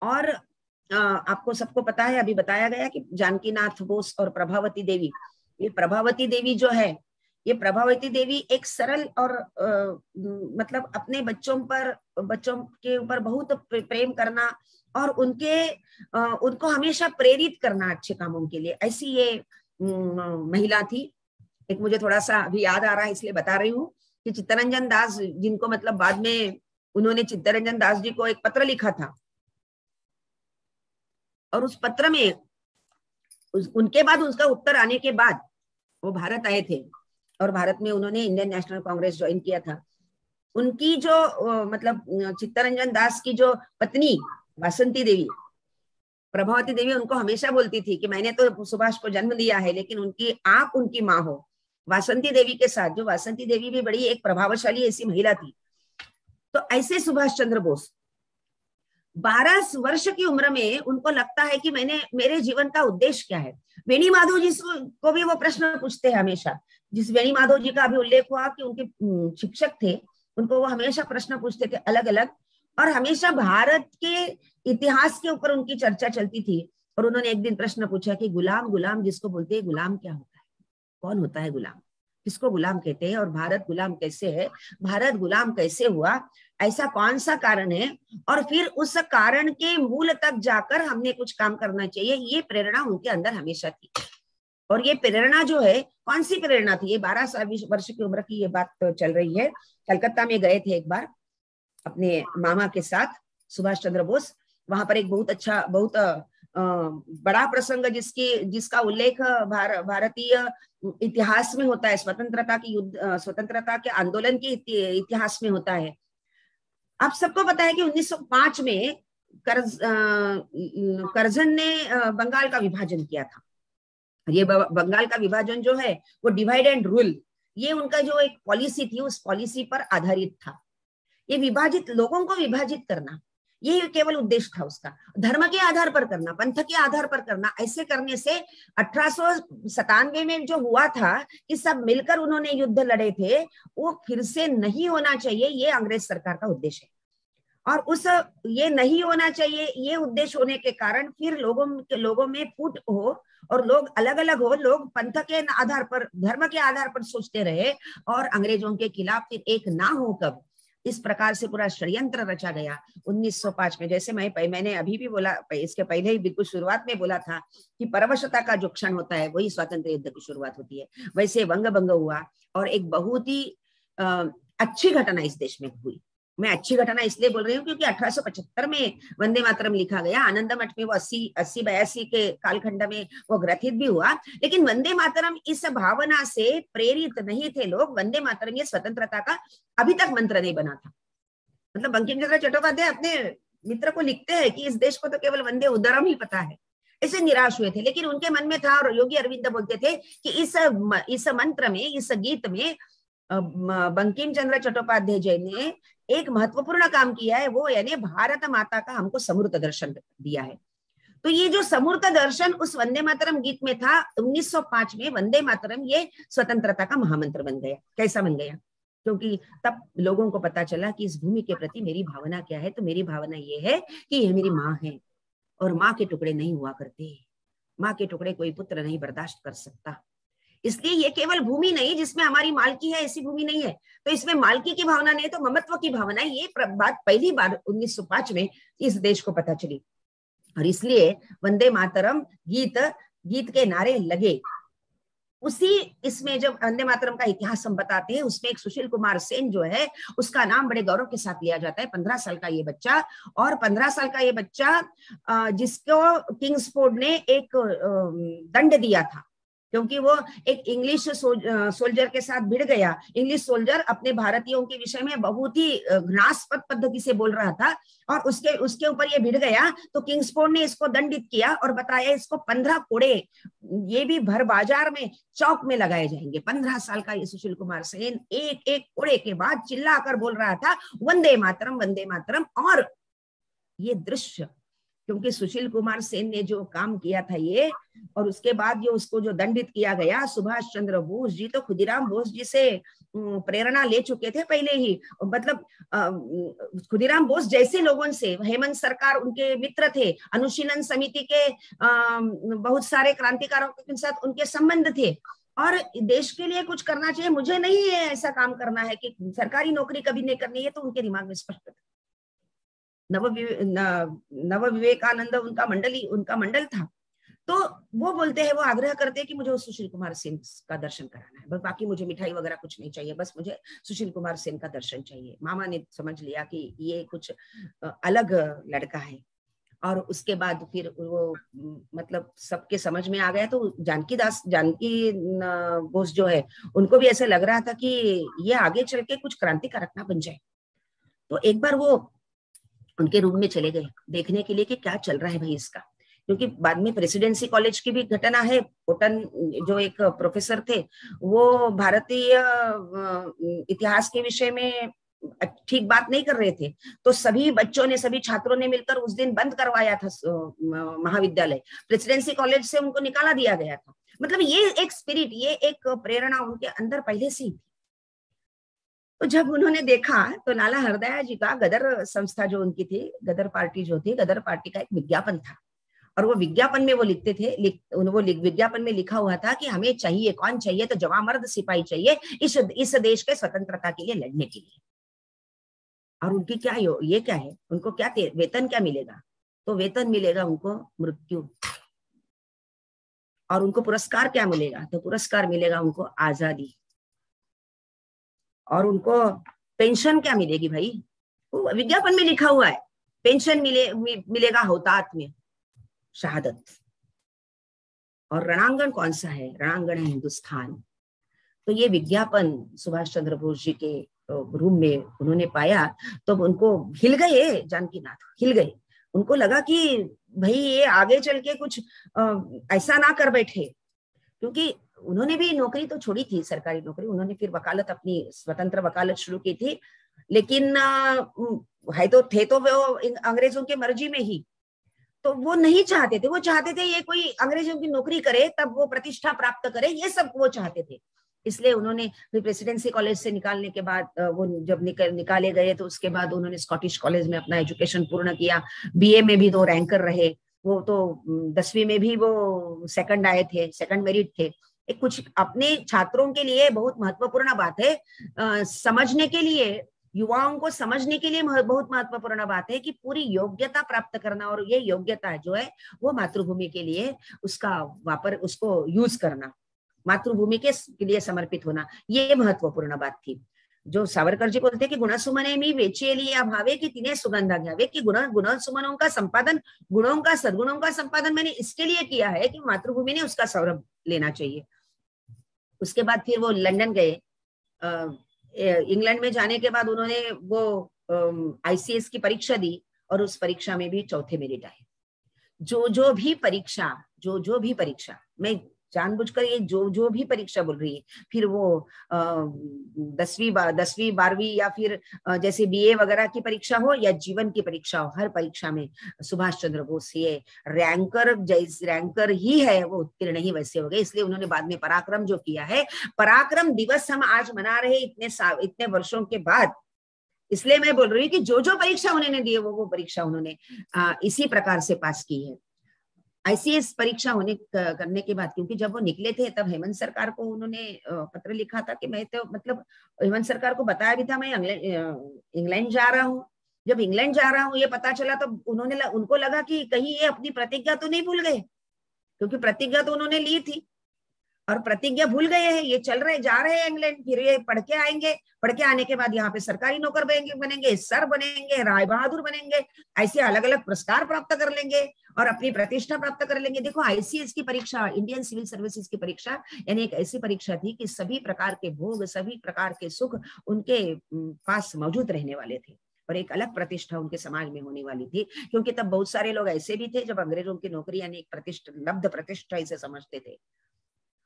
और आपको सबको पता है, अभी बताया गया कि जानकीनाथ बोस और प्रभावती देवी, ये प्रभावती देवी जो है, ये प्रभावती देवी एक सरल और मतलब अपने बच्चों के ऊपर बहुत प्रेम करना और उनको हमेशा प्रेरित करना अच्छे कामों के लिए, ऐसी ये महिला थी। एक मुझे थोड़ा सा अभी याद आ रहा है, इसलिए बता रही हूँ कि चित्तरंजन दास, जिनको मतलब बाद में उन्होंने चित्तरंजन दास जी को एक पत्र लिखा था, और उस पत्र में उनके बाद, उसका उत्तर आने के बाद वो भारत आए थे और भारत में उन्होंने इंडियन नेशनल कांग्रेस ज्वाइन किया था। उनकी जो मतलब चित्तरंजन दास की जो पत्नी वासंती देवी, प्रभावती देवी, उनको हमेशा बोलती थी कि मैंने तो सुभाष को जन्म दिया है, लेकिन आप उनकी माँ हो। वासंती देवी के साथ, जो वासंती देवी भी बड़ी एक प्रभावशाली ऐसी महिला थी। तो ऐसे सुभाष चंद्र बोस 12 वर्ष की उम्र में उनको लगता है कि मेरे जीवन का उद्देश्य क्या है। वेणी माधव जी को भी वो प्रश्न पूछते हैं हमेशा। जिस वेणी माधव जी का अभी उल्लेख हुआ कि उनके शिक्षक थे, उनको वो हमेशा प्रश्न पूछते थे अलग अलग, और हमेशा भारत के इतिहास के ऊपर उनकी चर्चा चलती थी। और उन्होंने एक दिन प्रश्न पूछा कि गुलाम जिसको बोलते हैं, गुलाम क्या होता है? कौन होता है गुलाम? किसको गुलाम कहते हैं? और भारत गुलाम कैसे है? भारत गुलाम कैसे हुआ? ऐसा कौन सा कारण है? और फिर उस कारण के मूल तक जाकर हमने कुछ काम करना चाहिए। ये प्रेरणा उनके अंदर हमेशा थी। और ये प्रेरणा जो है, कौन सी प्रेरणा थी? ये 12 वर्ष की उम्र की ये बात तो चल रही है। कलकत्ता में गए थे एक बार अपने मामा के साथ, सुभाष चंद्र बोस। वहां पर एक बहुत बड़ा प्रसंग जिसका उल्लेख भारतीय इतिहास में होता है, स्वतंत्रता के आंदोलन के इतिहास में होता है। आप सबको पता है कि 1905 में करजन ने बंगाल का विभाजन किया था। ये बंगाल का विभाजन जो है वो डिवाइड एंड रूल, ये उनका जो एक पॉलिसी थी, उस पॉलिसी पर आधारित था। ये विभाजित लोगों को विभाजित करना, ये केवल उद्देश्य था उसका। धर्म के आधार पर करना, पंथ के आधार पर करना। ऐसे करने से 1897 में जो हुआ था कि सब मिलकर उन्होंने युद्ध लड़े थे, वो फिर से नहीं होना चाहिए, ये अंग्रेज सरकार का उद्देश्य है। और ये नहीं होना चाहिए, ये उद्देश्य होने के कारण फिर लोगों में फूट हो और लोग अलग अलग हो, लोग पंथ के आधार पर, धर्म के आधार पर सोचते रहे और अंग्रेजों के खिलाफ फिर एक ना हो। कब इस प्रकार से पूरा षड्यंत्र रचा गया 1905 में। जैसे मैंने अभी भी बोला, इसके पहले ही बिल्कुल शुरुआत में बोला था कि परवशता का जो क्षण होता है वही स्वतंत्र युद्ध की शुरुआत होती है। वैसे वंग भंग हुआ और एक बहुत ही अच्छी घटना इस देश में हुई। मैं अच्छी घटना इसलिए बोल रही हूँ क्योंकि 1875 में वंदे मातरम लिखा गया। आनंद मठ में वो 80-82 के कालखंड में वो ग्रथित भी हुआ। लेकिन वंदे मातरम इस भावना से प्रेरित नहीं थे लोग। वंदे मातरम ये स्वतंत्रता का अभी तक मंत्र नहीं बना था। मतलब बंकिम चंद्र चट्टोपाध्याय अपने मित्र को लिखते हैं कि इस देश को तो केवल वंदे उदरम ही पता है। ऐसे निराश हुए थे, लेकिन उनके मन में था, और योगी अरविंद बोलते थे कि इस मंत्र में, इस गीत में बंकिम चंद्र चट्टोपाध्याय जी ने एक महत्वपूर्ण काम किया है, वो यानी भारत माता का हमको समूर्त दर्शन दिया है। तो ये जो समूर्त दर्शन उस वंदे मातरम गीत में था। 1905 में वंदे मातरम ये स्वतंत्रता का महामंत्र बन गया। कैसा बन गया? क्योंकि तब लोगों को पता चला कि इस भूमि के प्रति मेरी भावना क्या है। तो मेरी भावना ये है कि ये मेरी माँ है, और माँ के टुकड़े नहीं हुआ करते। माँ के टुकड़े कोई पुत्र नहीं बर्दाश्त कर सकता। इसलिए ये केवल भूमि नहीं जिसमें हमारी मालकी है, ऐसी भूमि नहीं है। तो इसमें मालकी की भावना नहीं, तो ममत्व की भावना है। ये बात पहली बार 1905 में इस देश को पता चली, और इसलिए वंदे मातरम गीत के नारे लगे। उसी इसमें जब वंदे मातरम का इतिहास हम बताते हैं, उसमें एक सुशील कुमार सेन जो है, उसका नाम बड़े गौरव के साथ लिया जाता है। 15 साल का ये बच्चा, और 15 साल का ये बच्चा जिसको किंग्सफोर्ड ने एक दंड दिया था, क्योंकि वो एक इंग्लिश सोल्जर के साथ भिड़ गया। इंग्लिश सोल्जर अपने भारतीयों के विषय में बहुत ही घृणास्पद पद्धति से बोल रहा था, और उसके ऊपर ये भिड़ गया। तो किंग्सफोर्ड ने इसको दंडित किया और बताया इसको 15 कोड़े, ये भी भर बाजार में चौक में लगाए जाएंगे। 15 साल का ये सुशील कुमार सेन एक एक कोड़े के बाद चिल्लाकर बोल रहा था वंदे मातरम, वंदे मातरम। और ये दृश्य, क्योंकि सुशील कुमार सेन ने जो काम किया था ये, और उसके बाद जो उसको जो दंडित किया गया, सुभाष चंद्र बोस जी तो खुदीराम बोस जी से प्रेरणा ले चुके थे पहले ही। मतलब खुदीराम बोस जैसे लोगों से, हेमंत सरकार उनके मित्र थे, अनुशीलन समिति के बहुत सारे क्रांतिकारों के साथ उनके संबंध थे, और देश के लिए कुछ करना चाहिए। मुझे नहीं है ऐसा काम करना है कि सरकारी नौकरी कभी नहीं करनी है, तो उनके दिमाग में स्पष्ट था। नव विवेकानंद उनका मंडल था। तो वो बोलते हैं, वो आग्रह करते हैं कि मुझे सुशील कुमार सेन का दर्शन कराना है, बस बाकी मुझे मिठाई वगैरह कुछ नहीं चाहिए, बस मुझे सुशील कुमार सेन का दर्शन चाहिए। मामा ने समझ लिया कि ये कुछ अलग लड़का है, और उसके बाद फिर वो मतलब सबके समझ में आ गया। तो जानकी बोस जो है, उनको भी ऐसे लग रहा था कि ये आगे चल के कुछ क्रांतिकारक ना बन जाए। तो एक बार वो उनके रूम में चले गए देखने के लिए कि क्या चल रहा है भाई इसका, क्योंकि बाद में प्रेसिडेंसी कॉलेज की भी घटना है। कोटन जो एक प्रोफेसर थे, वो भारतीय इतिहास के विषय में ठीक बात नहीं कर रहे थे, तो सभी बच्चों ने, सभी छात्रों ने मिलकर उस दिन बंद करवाया था महाविद्यालय। प्रेसिडेंसी कॉलेज से उनको निकाला दिया गया था। मतलब ये एक स्पिरिट, ये एक प्रेरणा उनके अंदर पहले से ही थी। तो जब उन्होंने देखा तो लाला हरदयाल जी का गदर संस्था जो उनकी थी, गदर पार्टी जो थी, गदर पार्टी का एक विज्ञापन था, और वो विज्ञापन में वो लिखते थे, वो विज्ञापन में लिखा हुआ था कि हमें चाहिए, कौन चाहिए? तो जवां मर्द सिपाही चाहिए इस देश के स्वतंत्रता के लिए लड़ने के लिए। और उनकी क्या ये क्या है, उनको क्या वेतन क्या मिलेगा? तो वेतन मिलेगा उनको मृत्यु। और उनको पुरस्कार क्या मिलेगा? तो पुरस्कार मिलेगा उनको आजादी। और उनको पेंशन क्या मिलेगी भाई? विज्ञापन में लिखा हुआ है, पेंशन मिलेगा हौतात्म्य, शहादत। और रणांगण कौन सा है? रणांगण है हिंदुस्तान। तो ये विज्ञापन सुभाष चंद्र बोस जी के रूम में उन्होंने पाया, तो उनको हिल गए, जानकीनाथ हिल गए। उनको लगा कि भाई ये आगे चल के कुछ ऐसा ना कर बैठे, क्योंकि उन्होंने भी नौकरी तो छोड़ी थी, सरकारी नौकरी। उन्होंने फिर वकालत, अपनी स्वतंत्र वकालत शुरू की थी, लेकिन है तो थे तो वो अंग्रेजों के मर्जी में ही। तो वो नहीं चाहते थे, वो चाहते थे ये कोई अंग्रेजों की नौकरी करे तब वो प्रतिष्ठा प्राप्त करे, ये सब वो चाहते थे। इसलिए उन्होंने प्रेसिडेंसी कॉलेज से निकालने के बाद, वो जब निकाले गए तो उसके बाद उन्होंने स्कॉटिश कॉलेज में अपना एजुकेशन पूर्ण किया। बीए में भी 2 रैंकर रहे, वो तो 10वीं में भी वो सेकंड आए थे, सेकंड मेरिट थे। कुछ अपने छात्रों के लिए बहुत महत्वपूर्ण बात है समझने के लिए युवाओं को समझने के लिए बहुत महत्वपूर्ण बात है कि पूरी योग्यता प्राप्त करना, और ये योग्यता जो है वो मातृभूमि के लिए उसको यूज करना, मातृभूमि के लिए समर्पित होना, ये महत्वपूर्ण बात थी। जो सावरकर जी बोलते कि गुणसुमने मी वेचेली या भावे कि तिने सुगंधा घ्यावे, कि गुणसुमनों का संपादन, गुणों का, सद्गुणों का संपादन मैंने इसके लिए किया है कि मातृभूमि ने उसका सौरभ लेना चाहिए। उसके बाद फिर वो लंदन गए। इंग्लैंड में जाने के बाद उन्होंने वो ICS की परीक्षा दी और उस परीक्षा में भी चौथे मेरिट आए। जो भी परीक्षा, मैं जानबूझकर ये जो भी परीक्षा बोल रही है, फिर वो 10वीं 12वीं या फिर जैसे BA वगैरह की परीक्षा हो या जीवन की परीक्षा हो, हर परीक्षा में सुभाष चंद्र बोस ये रैंकर ही है, वो उत्तीर्ण ही वैसे हो गए। इसलिए उन्होंने बाद में पराक्रम जो किया है, पराक्रम दिवस हम आज मना रहे इतने वर्षों के बाद, इसलिए मैं बोल रही हूँ कि जो परीक्षा उन्होंने दी है वो परीक्षा उन्होंने इसी प्रकार से पास की है। ICS परीक्षा करने के बाद, क्योंकि जब वो निकले थे तब हेमंत सरकार को उन्होंने पत्र लिखा था कि मैं तो मतलब हेमंत सरकार को बताया भी था मैं इंग्लैंड जा रहा हूँ। जब इंग्लैंड जा रहा हूँ ये पता चला तो उनको लगा कि कहीं ये अपनी प्रतिज्ञा तो नहीं भूल गए, क्योंकि प्रतिज्ञा तो उन्होंने ली थी और प्रतिज्ञा भूल गए हैं। ये जा रहे हैं इंग्लैंड, फिर ये पढ़ के आएंगे, पढ़ के आने के बाद यहाँ पे सरकारी नौकर बनेंगे, सर बनेंगे, राय बहादुर बनेंगे, ऐसे अलग अलग पुरस्कार प्राप्त कर लेंगे और अपनी प्रतिष्ठा प्राप्त कर लेंगे। देखो ICS की परीक्षा, इंडियन सिविल सर्विसेज की परीक्षा, यानी एक ऐसी परीक्षा थी कि सभी प्रकार के भोग, सभी प्रकार के सुख उनके पास मौजूद रहने वाले थे और एक अलग प्रतिष्ठा उनके समाज में होने वाली थी, क्योंकि तब बहुत सारे लोग ऐसे भी थे जब अंग्रेजों की नौकरी यानी एक लब्ध प्रतिष्ठा इसे समझते थे।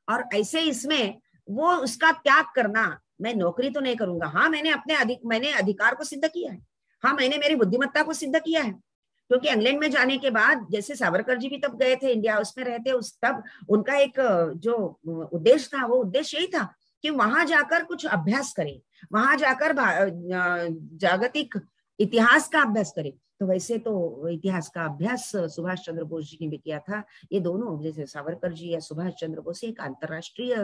और ऐसे इसमें वो उसका त्याग करना, मैं नौकरी तो नहीं करूंगा, हाँ मैंने अधिकार को सिद्ध किया है, हाँ मैंने मेरी बुद्धिमत्ता को सिद्ध किया है। क्योंकि इंग्लैंड में जाने के बाद, जैसे सावरकर जी भी तब गए थे इंडिया हाउस में रहते, तब उनका एक जो उद्देश्य था वो उद्देश्य यही था कि वहां जाकर कुछ अभ्यास करें, वहां जाकर जागतिक इतिहास का अभ्यास करें। तो वैसे तो इतिहास का अभ्यास सुभाष चंद्र बोस जी ने भी किया था। ये दोनों, जैसे सावरकर जी या सुभाष चंद्र बोस, एक अंतरराष्ट्रीय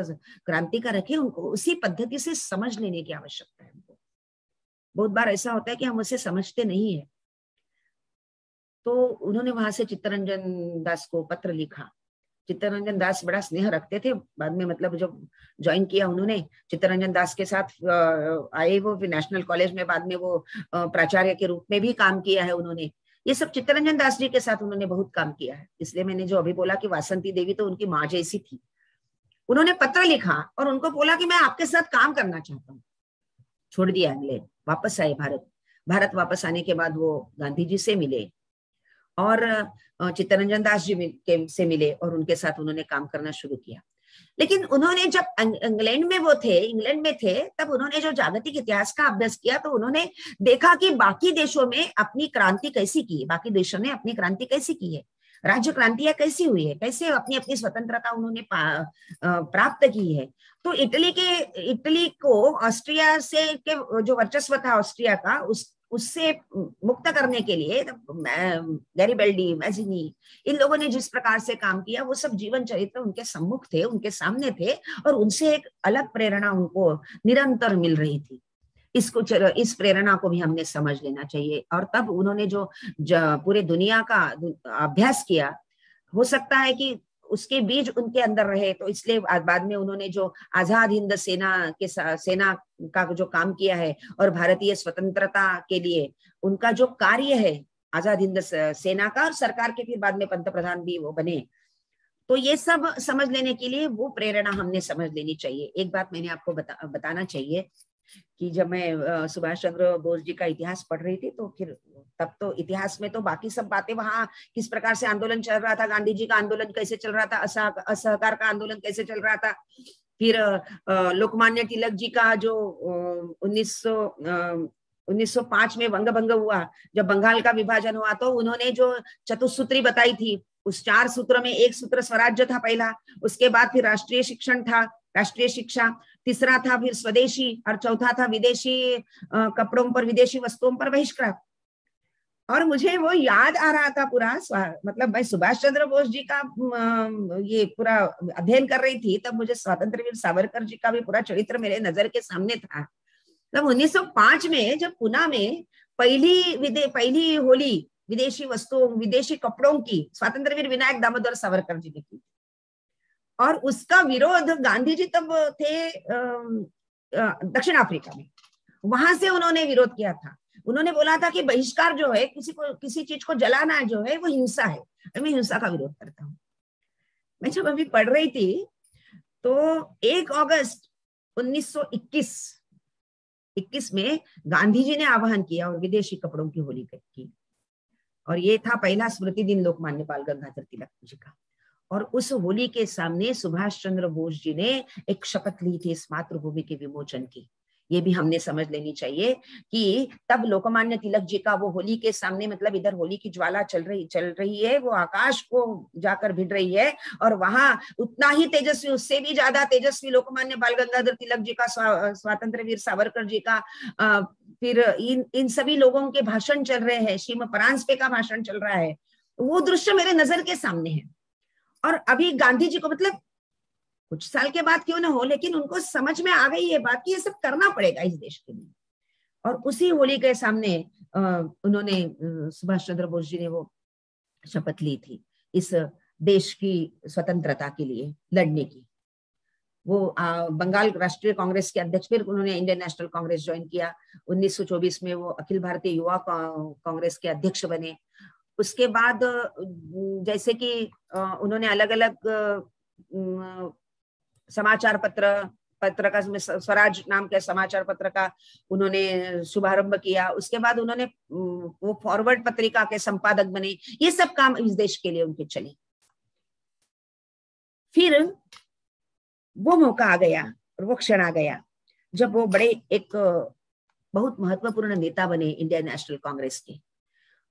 क्रांतिकारक है, उनको उसी पद्धति से समझ लेने की आवश्यकता है। हमको बहुत बार ऐसा होता है कि हम उसे समझते नहीं है। तो उन्होंने वहां से चित्तरंजन दास को पत्र लिखा। चित्तरंजन दास बड़ा स्नेह रखते थे, बाद में मतलब जब ज्वाइन किया उन्होंने, चित्तरंजन दास के साथ आए वो, नेशनल कॉलेज में बाद में वो प्राचार्य के रूप में भी काम किया है उन्होंने। ये सब चित्तरंजन दास जी के साथ उन्होंने बहुत काम किया है। इसलिए मैंने जो अभी बोला कि वासंती देवी तो उनकी माँ जैसी थी। उन्होंने पत्र लिखा और उनको बोला कि मैं आपके साथ काम करना चाहता हूँ। छोड़ दिया इंग्लैंड, वापस आए भारत वापस आने के बाद वो गांधी जी से मिले और चित्तरंजन दास जी से मिले और उनके साथ उन्होंने काम करना शुरू किया। लेकिन उन्होंने जब इंग्लैंड में थे तब उन्होंने जो जागतिक इतिहास का अभ्यास किया तो उन्होंने देखा कि बाकी देशों में अपनी क्रांति कैसी की है, बाकी देशों ने अपनी क्रांति कैसी की है, राज्य क्रांतियां कैसी हुई है, कैसे अपनी अपनी स्वतंत्रता उन्होंने प्राप्त की है। तो इटली को ऑस्ट्रिया से के जो वर्चस्व था ऑस्ट्रिया का, उससे मुक्त करने के लिए गैरिबल्डी, मैजिनी, इन लोगों ने जिस प्रकार से काम किया वो सब जीवन चरित्र उनके सम्मुख थे, उनके सामने थे और उनसे एक अलग प्रेरणा उनको निरंतर मिल रही थी। इस प्रेरणा को भी हमने समझ लेना चाहिए। और तब उन्होंने जो पूरे दुनिया का अभ्यास किया, हो सकता है कि उसके बीज उनके अंदर रहे, तो इसलिए बाद में उन्होंने जो आजाद हिंद सेना का जो काम किया है और भारतीय स्वतंत्रता के लिए उनका जो कार्य है आजाद हिंद सेना का, और सरकार के फिर बाद में पंतप्रधान भी वो बने, तो ये सब समझ लेने के लिए वो प्रेरणा हमने समझ लेनी चाहिए। एक बात मैंने आपको बताना चाहिए कि जब मैं सुभाष चंद्र बोस जी का इतिहास पढ़ रही थी तो फिर तब तो इतिहास में तो बाकी सब बातें, वहां किस प्रकार से आंदोलन चल रहा था, गांधी जी का आंदोलन कैसे चल रहा था, असहकार का आंदोलन कैसे चल रहा था, फिर लोकमान्य तिलक जी का जो 1905 में वंगभंग हुआ, जब बंगाल का विभाजन हुआ, तो उन्होंने जो चतुसूत्री बताई थी, उस 4 सूत्र में एक सूत्र स्वराज्य था पहला, उसके बाद फिर राष्ट्रीय शिक्षण था, राष्ट्रीय शिक्षा, तीसरा था फिर स्वदेशी और चौथा था विदेशी कपड़ों पर, विदेशी वस्तुओं पर बहिष्कार। और मुझे वो याद आ रहा था पूरा, मतलब मैं सुभाष चंद्र बोस जी का ये पूरा अध्ययन कर रही थी, तब मुझे स्वतंत्र वीर सावरकर जी का भी पूरा चरित्र मेरे नजर के सामने था। तब 1905 में जब पुणे में पहली होली विदेशी वस्तुओं, विदेशी कपड़ों की स्वतंत्रवीर विनायक दामोदर सावरकर जी ने की, और उसका विरोध गांधी जी तब थे दक्षिण अफ्रीका में, वहां से उन्होंने विरोध किया था। उन्होंने बोला था कि बहिष्कार जो है, किसी चीज को जलाना जो है वो हिंसा है, मैं हिंसा का विरोध करता हूँ। मैं जब अभी पढ़ रही थी तो 1 अगस्त 1921 में गांधी जी ने आह्वान किया और विदेशी कपड़ों की होली की, और ये था पहला स्मृति दिन लोकमान्य बाल गंगाधर तिलक जी का। और उस होली के सामने सुभाष चंद्र बोस जी ने एक शपथ ली थी इस मातृभूमि के विमोचन की। ये भी हमने समझ लेनी चाहिए कि तब लोकमान्य तिलक जी का वो होली के सामने, मतलब इधर होली की ज्वाला चल रही है, वो आकाश को जाकर भिड़ रही है, और वहां उतना ही तेजस्वी, उससे भी ज्यादा तेजस्वी लोकमान्य बाल गंगाधर तिलक जी का, स्वतंत्र वीर सावरकर जी का, फिर इन सभी लोगों के भाषण चल रहे हैं, श्रीमती परांजपे का भाषण चल रहा है। वो दृश्य मेरे नजर के सामने है। और अभी गांधी जी को, मतलब कुछ साल के बाद क्यों ना हो, लेकिन उनको समझ में आ गई ये बात कि ये सब करना पड़ेगा इस देश के लिए। और उसी होली के सामने उन्होंने, सुभाष चंद्र बोस जी ने वो शपथ ली थी इस देश की स्वतंत्रता के लिए लड़ने की। वो बंगाल राष्ट्रीय कांग्रेस के अध्यक्ष, फिर उन्होंने इंडियन नेशनल कांग्रेस ज्वाइन किया। 1924 में वो अखिल भारतीय युवा कांग्रेस के अध्यक्ष बने। उसके बाद जैसे कि उन्होंने अलग अलग समाचार पत्र का, स्वराज नाम के समाचार पत्र का उन्होंने शुभारंभ किया। उसके बाद उन्होंने वो फॉरवर्ड पत्रिका के संपादक बने। ये सब काम इस देश के लिए उनके चले। फिर वो मौका आ गया और वो क्षण आ गया जब वो बड़े एक बहुत महत्वपूर्ण नेता बने इंडियन नेशनल कांग्रेस के।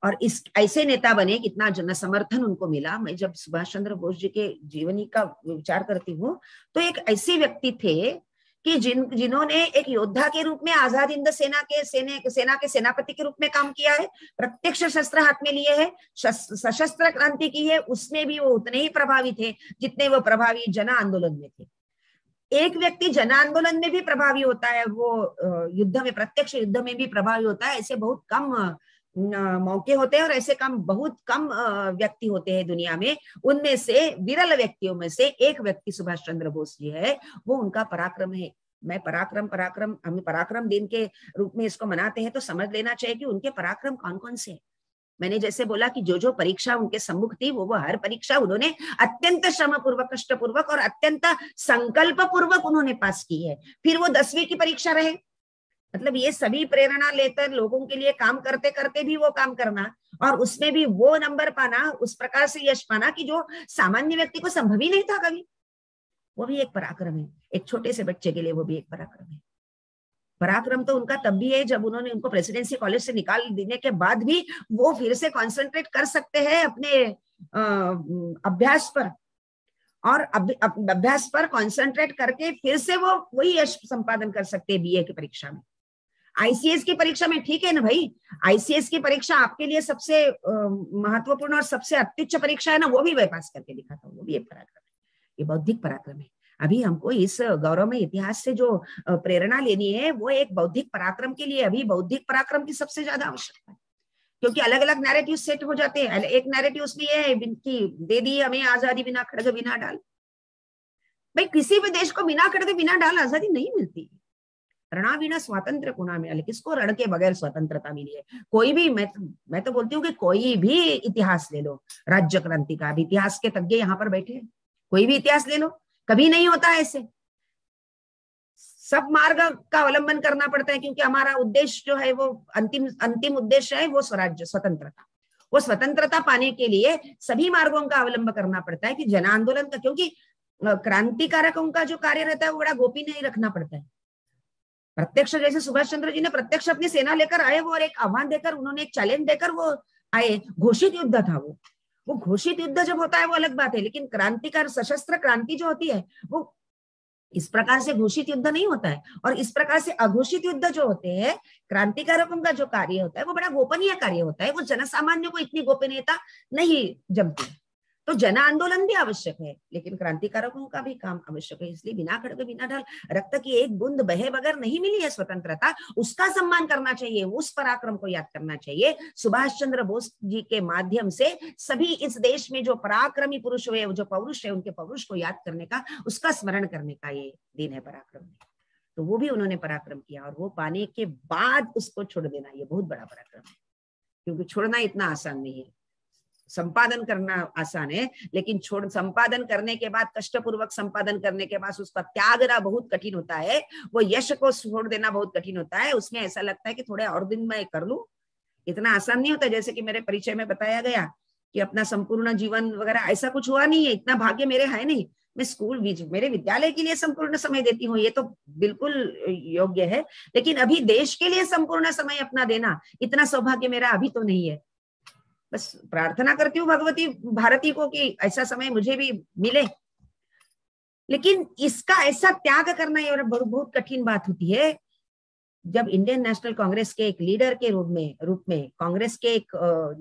और इस ऐसे नेता बने, कितना जन समर्थन उनको मिला। मैं जब सुभाष चंद्र बोस जी के जीवनी का विचार करती हूँ तो एक ऐसे व्यक्ति थे कि जिन्होंने एक योद्धा के रूप में आजाद हिंद सेना के सेनापति के रूप में काम किया है, प्रत्यक्ष शस्त्र हाथ में लिए है, सशस्त्र क्रांति की है, उसमें भी वो उतने ही प्रभावी थे जितने वो प्रभावी जन आंदोलन में थे। एक व्यक्ति जन आंदोलन में भी प्रभावी होता है, वो युद्ध में, प्रत्यक्ष युद्ध में भी प्रभावी होता है। ऐसे बहुत कम मौके होते हैं और ऐसे बहुत कम व्यक्ति होते हैं दुनिया में। उनमें से विरल व्यक्तियों में से एक व्यक्ति सुभाष चंद्र बोस जी है। वो उनका पराक्रम है। मैं पराक्रम हम पराक्रम दिन के रूप में इसको मनाते हैं, तो समझ लेना चाहिए कि उनके पराक्रम कौन कौन से। मैंने जैसे बोला कि जो परीक्षा उनके सम्मुख थी, वो हर परीक्षा उन्होंने अत्यंत श्रम पूर्वक, कष्ट पूर्वक और अत्यंत संकल्प पूर्वक उन्होंने पास की है। फिर वो 10वीं की परीक्षा रहे, मतलब ये सभी प्रेरणा लेकर लोगों के लिए काम करते करते भी वो काम करना और उसमें भी वो नंबर पाना, उस प्रकार से यश पाना कि जो सामान्य व्यक्ति को संभव ही नहीं था कभी, वो भी एक पराक्रम है। एक छोटे से बच्चे के लिए वो भी एक पराक्रम है। पराक्रम तो उनका तब भी है जब उन्होंने उनको प्रेसिडेंसी कॉलेज से निकाल देने के बाद भी वो फिर से कॉन्सेंट्रेट कर सकते हैं अपने अभ्यास पर, और अभ्यास पर कॉन्सेंट्रेट करके फिर से वो वही यश संपादन कर सकते हैं बीए की परीक्षा में। आईसीएस की परीक्षा में ठीक है ना भाई, आईसीएस की परीक्षा आपके लिए सबसे महत्वपूर्ण और सबसे अत्युच्च परीक्षा है ना, वो भी वह पास करके दिखाता हूँ, वो भी एक पराक्रम है। ये बौद्धिक पराक्रम है। अभी हमको इस गौरवमय इतिहास से जो प्रेरणा लेनी है वो एक बौद्धिक पराक्रम के लिए, अभी बौद्धिक पराक्रम की सबसे ज्यादा आवश्यकता है, क्योंकि अलग अलग नैरेटिव सेट हो जाते हैं। एक नैरेटिव उसमें ये है कि दे दी हमें आजादी बिना खड़ग बिना डाल। भाई किसी भी देश को बिना खड़ग बिना डाल आजादी नहीं मिलती। रणा बिना स्वातंत्र कुणा मिला, किसको रण के बगैर स्वतंत्रता मिली है? कोई भी, मैं तो बोलती हूँ कि कोई भी इतिहास ले लो, राज्य क्रांति का, इतिहास के तज्ञ यहाँ पर बैठे हैं, कोई भी इतिहास ले लो, कभी नहीं होता ऐसे। सब मार्ग का अवलंबन करना पड़ता है, क्योंकि हमारा उद्देश्य जो है वो अंतिम उद्देश्य है वो स्वराज्य, स्वतंत्रता। वो स्वतंत्रता पाने के लिए सभी मार्गों का अवलंबन करना पड़ता है कि जन आंदोलन का, क्योंकि क्रांतिकारकों का जो कार्य रहता है वो बड़ा गोपनीय नहीं रखना पड़ता है। प्रत्यक्ष, जैसे सुभाष चंद्र जी ने प्रत्यक्ष अपनी सेना लेकर आए, वो और एक आह्वान देकर, उन्होंने एक चैलेंज देकर वो आए। घोषित युद्ध था वो घोषित युद्ध जब होता है वो अलग बात है, लेकिन क्रांतिकार सशस्त्र क्रांति जो होती है वो इस प्रकार से घोषित युद्ध नहीं होता है। और इस प्रकार से अघोषित युद्ध जो होते हैं, क्रांतिकारकों का जो कार्य होता है वो बड़ा गोपनीय कार्य होता है। वो जनसामान्य को इतनी गोपनीयता नहीं जमती। तो जन आंदोलन भी आवश्यक है, लेकिन क्रांतिकारकों का भी काम आवश्यक है। इसलिए बिना खड्ग बिना ढाल रक्त की एक बूंद बहे बगैर नहीं मिली है स्वतंत्रता, उसका सम्मान करना चाहिए, उस पराक्रम को याद करना चाहिए। सुभाष चंद्र बोस जी के माध्यम से सभी इस देश में जो पराक्रमी पुरुष हुए, जो पौरुष है, उनके पौरुष को याद करने का, उसका स्मरण करने का ये दिन है पराक्रम। तो वो भी उन्होंने पराक्रम किया, और वो पाने के बाद उसको छोड़ देना, ये बहुत बड़ा पराक्रम है, क्योंकि छोड़ना इतना आसान नहीं है। संपादन करना आसान है, लेकिन संपादन करने के बाद, कष्टपूर्वक संपादन करने के बाद उसका त्यागना बहुत कठिन होता है। वो यश को छोड़ देना बहुत कठिन होता है। उसमें ऐसा लगता है कि थोड़े और दिन मैं कर लूं, इतना आसान नहीं होता। जैसे कि मेरे परिचय में बताया गया कि अपना संपूर्ण जीवन वगैरह ऐसा कुछ हुआ नहीं है, इतना भाग्य मेरे है नहीं। मैं स्कूल मेरे विद्यालय के लिए संपूर्ण समय देती हूँ, ये तो बिल्कुल योग्य है, लेकिन अभी देश के लिए संपूर्ण समय अपना देना, इतना सौभाग्य मेरा अभी तो नहीं है। बस प्रार्थना करती हूँ भगवती भारती को कि ऐसा समय मुझे भी मिले, लेकिन इसका ऐसा त्याग करना ये बहुत कठिन बात होती है। जब इंडियन नेशनल कांग्रेस के एक लीडर के रूप में कांग्रेस के एक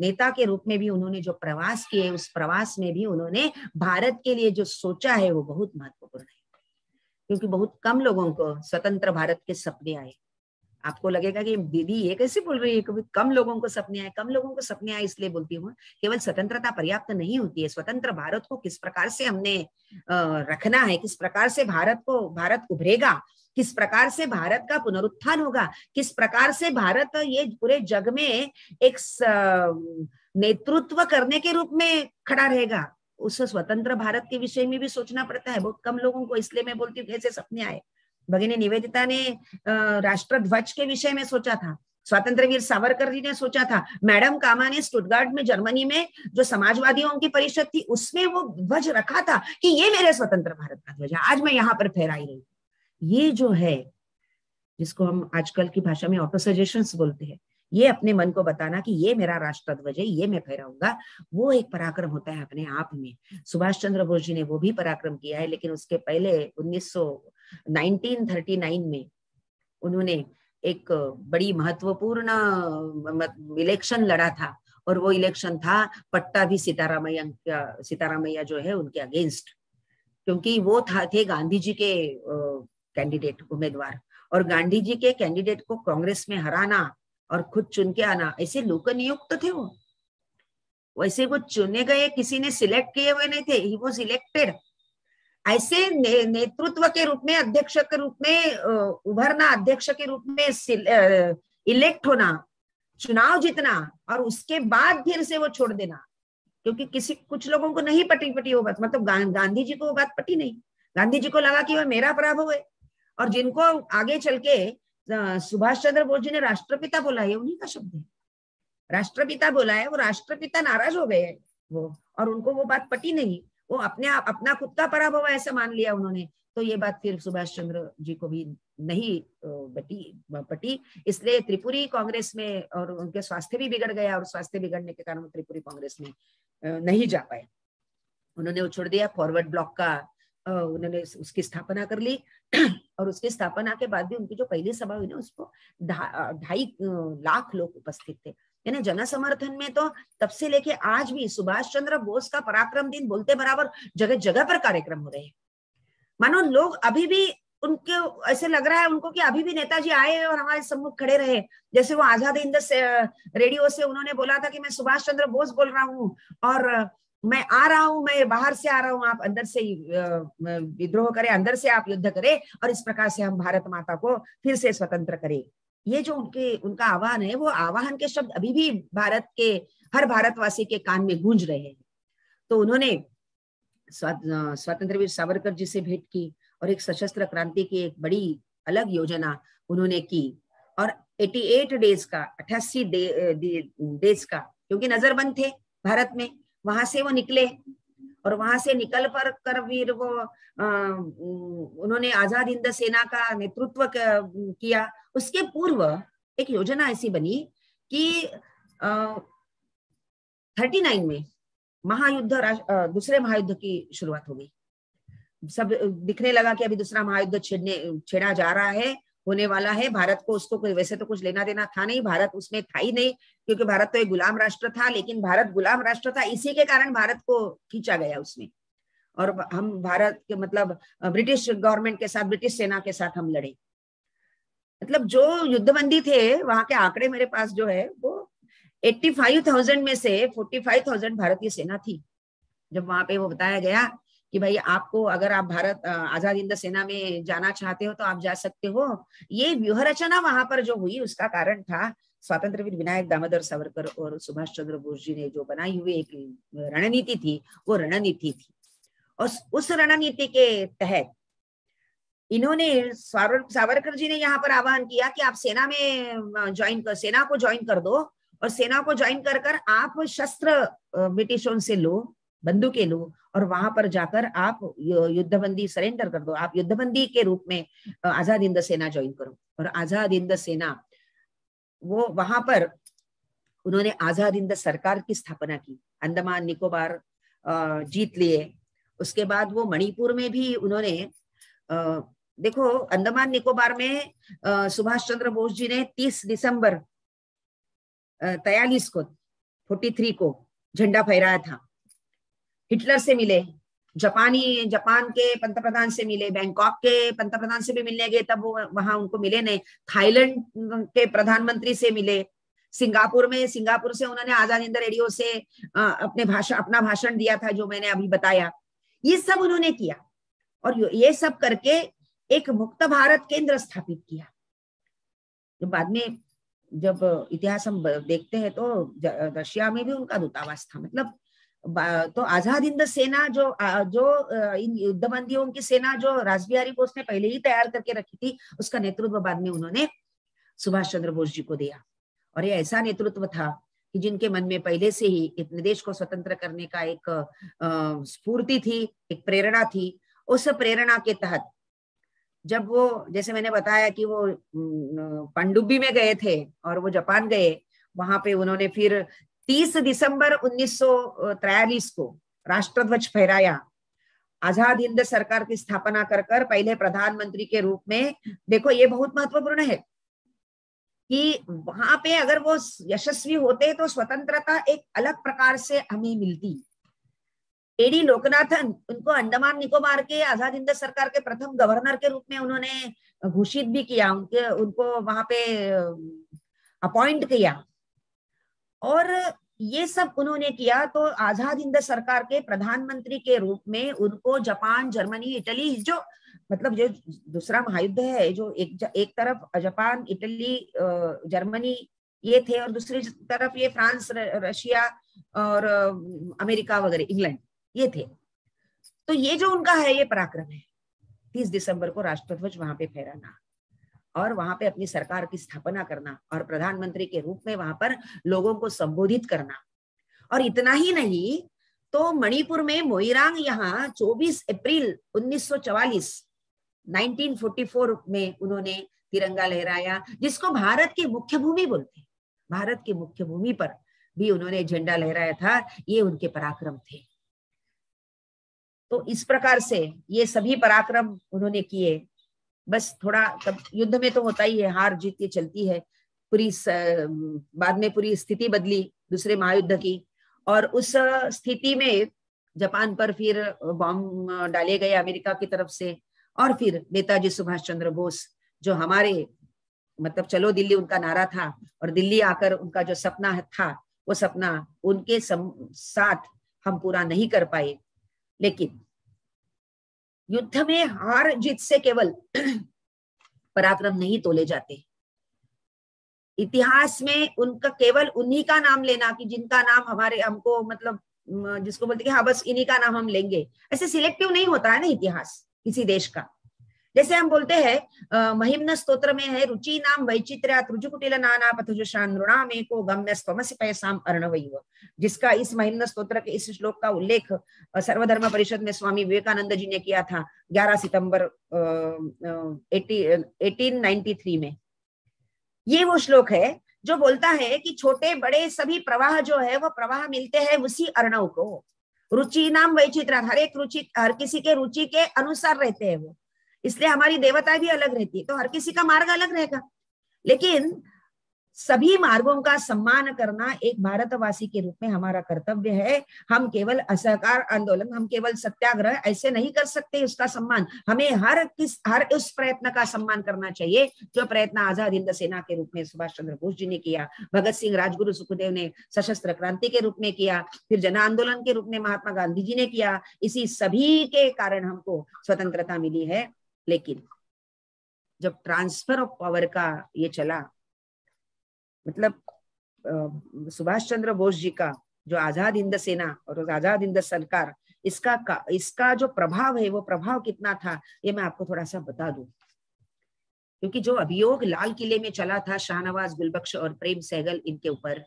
नेता के रूप में भी उन्होंने जो प्रवास किए, उस प्रवास में भी उन्होंने भारत के लिए जो सोचा है वो बहुत महत्वपूर्ण है, क्योंकि बहुत कम लोगों को स्वतंत्र भारत के सपने आए। आपको लगेगा कि दीदी ये कैसे बोल रही है, कभी कम लोगों को सपने आए। कम लोगों को सपने आए इसलिए बोलती हूँ, केवल स्वतंत्रता पर्याप्त नहीं होती है। स्वतंत्र भारत को किस प्रकार से हमने रखना है, किस प्रकार से भारत उभरेगा, किस प्रकार से भारत का पुनरुत्थान होगा, किस प्रकार से भारत ये पूरे जग में एक नेतृत्व करने के रूप में खड़ा रहेगा, उस स्वतंत्र भारत के विषय में भी सोचना पड़ता है। बहुत कम लोगों को, इसलिए मैं बोलती हूँ कैसे सपने आए। भगिनी निवेदिता ने राष्ट्रध्वज के विषय में सोचा था, स्वतंत्र वीर सावरकर जी ने सोचा था, मैडम कामा ने स्टुटगार्ट में जर्मनी में जो समाजवादियों की परिषद थी उसमें वो ध्वज रखा था कि ये मेरे स्वतंत्र भारत का ध्वज है, आज मैं यहाँ पर फहराई रही हूँ। ये जो है, जिसको हम आजकल की भाषा में ऑटो सजेशंस बोलते हैं, ये अपने मन को बताना कि ये मेरा राष्ट्र ध्वज है, ये मैं फहराऊंगा, वो एक पराक्रम होता है अपने आप में। सुभाष चंद्र बोस जी ने वो भी पराक्रम किया है, लेकिन उसके पहले 1939 में उन्होंने एक बड़ी महत्वपूर्ण इलेक्शन लड़ा था, और वो इलेक्शन था पट्टाभी सीतारामैया जो है उनके अगेंस्ट, क्योंकि वो थे गांधी जी के कैंडिडेट उम्मीदवार, और गांधी जी के कैंडिडेट को कांग्रेस में हराना और खुद चुन के आना, ऐसे लोक नियुक्त थे वो, वैसे वो चुने गए, किसी ने सिलेक्ट किए हुए नहीं थे, ही वाज इलेक्टेड। ऐसे नेतृत्व के रूप में, अध्यक्ष के रूप में उभरना, अध्यक्ष के रूप में इलेक्ट होना, चुनाव जीतना, और उसके बाद फिर से वो छोड़ देना, क्योंकि कुछ लोगों को नहीं पटी वो बात, मतलब गांधी जी को वो बात पटी नहीं। गांधी जी को लगा कि वह मेरा पराभव है, और जिनको आगे चल के सुभाष चंद्र बोस जी ने राष्ट्रपिता बोला है, उन्हीं का शब्द है, राष्ट्रपिता बोला है, वो राष्ट्रपिता नाराज हो गए वो, और उनको वो बात पटी नहीं, वो अपना खुद का पराभव ऐसा मान लिया उन्होंने। तो ये बात फिर सुभाष चंद्र जी को भी नहीं पटी, इसलिए त्रिपुरी कांग्रेस में, और उनके स्वास्थ्य भी बिगड़ गया, और स्वास्थ्य बिगड़ने के कारण त्रिपुरी कांग्रेस में नहीं जा पाए, उन्होंने वो छोड़ दिया। फॉरवर्ड ब्लॉक का उन्होंने उसकी स्थापना कर ली, और उसकी स्थापना के बाद भी उनकी जो पहली सभा हुई ना, उसको 2.5 लाख लोग उपस्थित थे। यानी जन समर्थन में तो तब से लेके आज भी सुभाष चंद्र बोस का पराक्रम दिन बोलते बराबर जगह जगह पर कार्यक्रम हो रहे हैं। मानो लोग अभी भी, उनको ऐसे लग रहा है उनको कि अभी भी नेताजी आए और हमारे सम्मुख खड़े रहे, जैसे वो आजाद हिंद रेडियो से उन्होंने बोला था कि मैं सुभाष चंद्र बोस बोल रहा हूँ, और मैं आ रहा हूं, मैं बाहर से आ रहा हूं, आप अंदर से विद्रोह करें, अंदर से आप युद्ध करें, और इस प्रकार से हम भारत माता को फिर से स्वतंत्र करें। ये जो उनका आह्वान है, वो आह्वान के शब्द अभी भी भारत के हर भारतवासी के कान में गूंज रहे हैं। तो उन्होंने स्वतंत्र वीर सावरकर जी से भेंट की, और एक सशस्त्र क्रांति की एक बड़ी अलग योजना उन्होंने की, और 88 डेज का, 88 डेज का, क्योंकि नजरबंद थे भारत में, वहां से वो निकले, और वहां से निकल कर वीर वो उन्होंने आजाद हिंद सेना का नेतृत्व किया। उसके पूर्व एक योजना ऐसी बनी कि 39 में दूसरे महायुद्ध की शुरुआत हो गई। सब दिखने लगा कि अभी दूसरा महायुद्ध छेड़ा जा रहा है, होने वाला है। भारत को उसको कोई वैसे तो कुछ लेना देना था नहीं, भारत उसमें था ही नहीं, क्योंकि भारत तो एक गुलाम राष्ट्र था, लेकिन भारत गुलाम राष्ट्र था इसी के कारण भारत को खींचा गया उसमें, और हम भारत के मतलब ब्रिटिश गवर्नमेंट के साथ, ब्रिटिश सेना के साथ हम लड़े। मतलब जो युद्धबंदी थे वहां के आंकड़े मेरे पास जो है वो 85,000 में से 45,000 भारतीय सेना थी। जब वहां पे वो बताया गया कि भाई आपको अगर आप भारत आजाद हिंद सेना में जाना चाहते हो तो आप जा सकते हो, ये व्यूह रचना वहां पर जो हुई उसका कारण था स्वतंत्र वीर विनायक दामोदर सावरकर और सुभाष चंद्र बोस जी ने जो बनाई हुई एक रणनीति थी, वो रणनीति थी। और उस रणनीति के तहत इन्होंने सावरकर जी ने यहाँ पर आह्वान किया कि आप सेना में सेना को ज्वाइन कर दो, और सेना को ज्वाइन कर कर आप शस्त्र ब्रिटिशों से लो, बंदूकें लो, और वहां पर जाकर आप युद्धबंदी सरेंडर कर दो, आप युद्धबंदी के रूप में आजाद हिंद सेना ज्वाइन करो। और आजाद हिंद सेना वो वहां पर उन्होंने आजाद हिंद सरकार की स्थापना की, अंडमान निकोबार जीत लिए। उसके बाद वो मणिपुर में भी उन्होंने देखो अंडमान निकोबार में सुभाष चंद्र बोस जी ने 30 दिसंबर 43 को झंडा फहराया था। हिटलर से मिले, जापान के पंतप्रधान से मिले, बैंकॉक के पंतप्रधान से भी मिलने गए, तब वो वहां उनको मिले नहीं। थाईलैंड के प्रधानमंत्री से मिले, सिंगापुर से उन्होंने आजाद हिंद रेडियो से अपना भाषण दिया था जो मैंने अभी बताया। ये सब उन्होंने किया, और ये सब करके एक मुक्त भारत केंद्र स्थापित किया। जो बाद में जब इतिहास हम देखते हैं तो रशिया में भी उनका दूतावास था। मतलब तो आजाद हिंद सेना जो इन युद्धबंदियों की सेना जो रासबिहारी बोस ने पहले ही तैयार करके रखी थी, उसका नेतृत्व बाद में उन्होंने सुभाष चंद्र बोस जी को दिया। और ये ऐसा नेतृत्व था कि जिनके मन में पहले से ही इतने देश को स्वतंत्र करने का एक स्फूर्ति थी, एक प्रेरणा थी। उस प्रेरणा के तहत जब वो, जैसे मैंने बताया कि वो पनडुब्बी में गए थे और वो जापान गए, वहां पे उन्होंने फिर 30 दिसंबर 1943 को राष्ट्रध्वज फहराया, आजाद हिंद सरकार की स्थापना कर पहले प्रधानमंत्री के रूप में। देखो ये बहुत महत्वपूर्ण है कि वहां पे अगर वो यशस्वी होते तो स्वतंत्रता एक अलग प्रकार से हमें मिलती। एडी लोकनाथन, उनको अंडमान निकोबार के आजाद हिंद सरकार के प्रथम गवर्नर के रूप में उन्होंने घोषित भी किया, उनको वहां पे अपॉइंट किया, और ये सब उन्होंने किया। तो आजाद हिंद सरकार के प्रधानमंत्री के रूप में उनको जापान, जर्मनी, इटली, जो मतलब जो दूसरा महायुद्ध है, जो एक तरफ जापान, इटली, जर्मनी ये थे, और दूसरी तरफ ये फ्रांस, रशिया और अमेरिका वगैरह, इंग्लैंड ये थे। तो ये जो उनका है ये पराक्रम है, 30 दिसंबर को राष्ट्रध्वज वहां पे फहराना और वहां पे अपनी सरकार की स्थापना करना और प्रधानमंत्री के रूप में वहां पर लोगों को संबोधित करना। और इतना ही नहीं, तो मणिपुर में मोइरांग यहाँ 24 अप्रैल 1944 में उन्होंने तिरंगा लहराया, जिसको भारत की मुख्य भूमि बोलते हैं। भारत की मुख्य भूमि पर भी उन्होंने झंडा लहराया था। ये उनके पराक्रम थे। तो इस प्रकार से ये सभी पराक्रम उन्होंने किए। बस थोड़ा, तब युद्ध में तो होता ही है, हार जीत की चलती है। बाद में पूरी स्थिति बदली दूसरे महायुद्ध की, और उस स्थिति में जापान पर फिर बॉम्ब डाले गए अमेरिका की तरफ से, और फिर नेताजी सुभाष चंद्र बोस जो हमारे मतलब चलो दिल्ली उनका नारा था, और दिल्ली आकर उनका जो सपना था वो सपना उनके साथ हम पूरा नहीं कर पाए। लेकिन युद्ध में हार जीत से केवल पराक्रम नहीं तोले जाते। इतिहास में उनका केवल उन्हीं का नाम लेना कि जिनका नाम हमको मतलब जिसको बोलते कि हाँ बस इन्हीं का नाम हम लेंगे, ऐसे सिलेक्टिव नहीं होता है ना इतिहास किसी देश का। जैसे हम बोलते हैं महिम्न स्तोत्र में है, रुचि नाम वैचित्र्यात् रुजुकुटिल नाना पथजुषान् नृणाम एको गम्यस्त्वमसि पयसाम अर्णवैव, जिसका इस महिम्न स्तोत्र के इस श्लोक का उल्लेख सर्वधर्म परिषद में स्वामी विवेकानंद जी ने किया था 11 सितंबर 1893 में। ये वो श्लोक है जो बोलता है कि छोटे बड़े सभी प्रवाह जो है वो प्रवाह मिलते हैं उसी अर्णव को। रुचि नाम वैचित्र्यात्, हर एक रुचि हर किसी के रुचि के अनुसार रहते हैं वो। इसलिए हमारी देवता भी अलग रहती है, तो हर किसी का मार्ग अलग रहेगा, लेकिन सभी मार्गों का सम्मान करना एक भारतवासी के रूप में हमारा कर्तव्य है। हम केवल असहकार आंदोलन, हम केवल सत्याग्रह ऐसे नहीं कर सकते उसका सम्मान। हमें हर उस प्रयत्न का सम्मान करना चाहिए जो प्रयत्न आजाद हिंद सेना के रूप में सुभाष चंद्र बोस जी ने किया, भगत सिंह, राजगुरु सुखदेव ने सशस्त्र क्रांति के रूप में किया, फिर जन आंदोलन के रूप में महात्मा गांधी जी ने किया। इसी सभी के कारण हमको स्वतंत्रता मिली है। लेकिन जब ट्रांसफर ऑफ पावर का ये चला, मतलब सुभाष चंद्र बोस जी का जो आजाद हिंद सेना और आजाद हिंद सरकार, इसका जो प्रभाव है, वो प्रभाव कितना था ये मैं आपको थोड़ा सा बता दूं। क्योंकि जो अभियोग लाल किले में चला था शाहनवाज, गुलबख्श और प्रेम सहगल इनके ऊपर,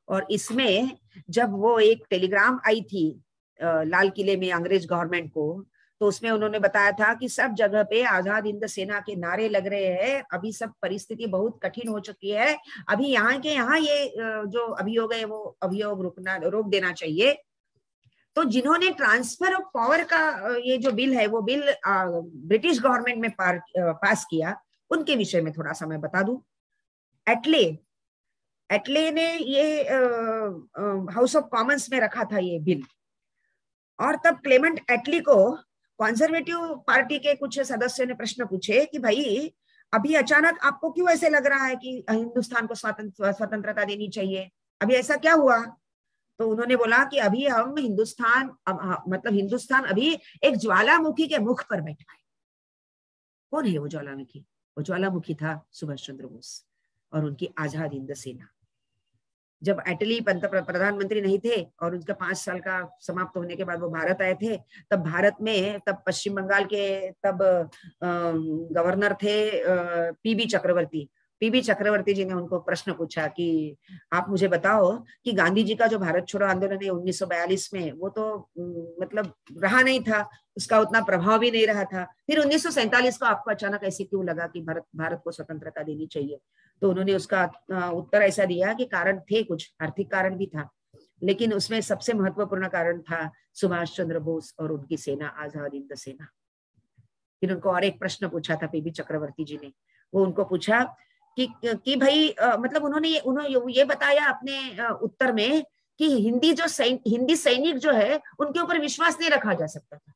और इसमें जब वो एक टेलीग्राम आई थी लाल किले में अंग्रेज गवर्नमेंट को, तो उसमें उन्होंने बताया था कि सब जगह पे आजाद हिंद सेना के नारे लग रहे हैं, अभी सब परिस्थिति बहुत कठिन हो चुकी है, अभी यहाँ ये जो अभियोग है वो अभियोग रोक देना चाहिए। तो जिन्होंने ट्रांसफर ऑफ पावर का ये जो बिल है, वो बिल ब्रिटिश गवर्नमेंट में पास किया, उनके विषय में थोड़ा सा मैं बता दूं। एटले ने ये हाउस ऑफ कॉमन्स में रखा था ये बिल, और तब क्लेमेंट एटली को कंजर्वेटिव पार्टी के कुछ सदस्यों ने प्रश्न पूछे कि भाई अभी अचानक आपको क्यों ऐसे लग रहा है कि हिंदुस्तान को स्वतंत्रता देनी चाहिए, अभी ऐसा क्या हुआ? तो उन्होंने बोला कि अभी हम हिंदुस्तान अभी एक ज्वालामुखी के मुख पर बैठा है। कौन है वो ज्वालामुखी? वो ज्वालामुखी था सुभाष चंद्र बोस और उनकी आजाद हिंद सेना। जब एटली प्रधानमंत्री नहीं थे और उनका 5 साल का समाप्त होने के बाद वो भारत आए थे, तब भारत में पश्चिम बंगाल के गवर्नर थे पीबी चक्रवर्ती जी ने उनको प्रश्न पूछा कि आप मुझे बताओ कि गांधी जी का जो भारत छोड़ो आंदोलन है 1942 में, वो तो मतलब रहा नहीं था, उसका उतना प्रभाव भी नहीं रहा था, फिर 1947 को आपको अचानक ऐसे क्यों लगा कि भारत को स्वतंत्रता देनी चाहिए? तो उन्होंने उसका उत्तर ऐसा दिया कि कारण थे, कुछ आर्थिक कारण भी था, लेकिन उसमें सबसे महत्वपूर्ण कारण था सुभाष चंद्र बोस और उनकी सेना आजाद हिंद सेना। फिर उनको और एक प्रश्न पूछा था पीबी चक्रवर्ती जी ने, वो उनको पूछा कि भाई मतलब उन्होंने ये बताया अपने उत्तर में कि हिंदी सैनिक जो है उनके ऊपर विश्वास नहीं रखा जा सकता था।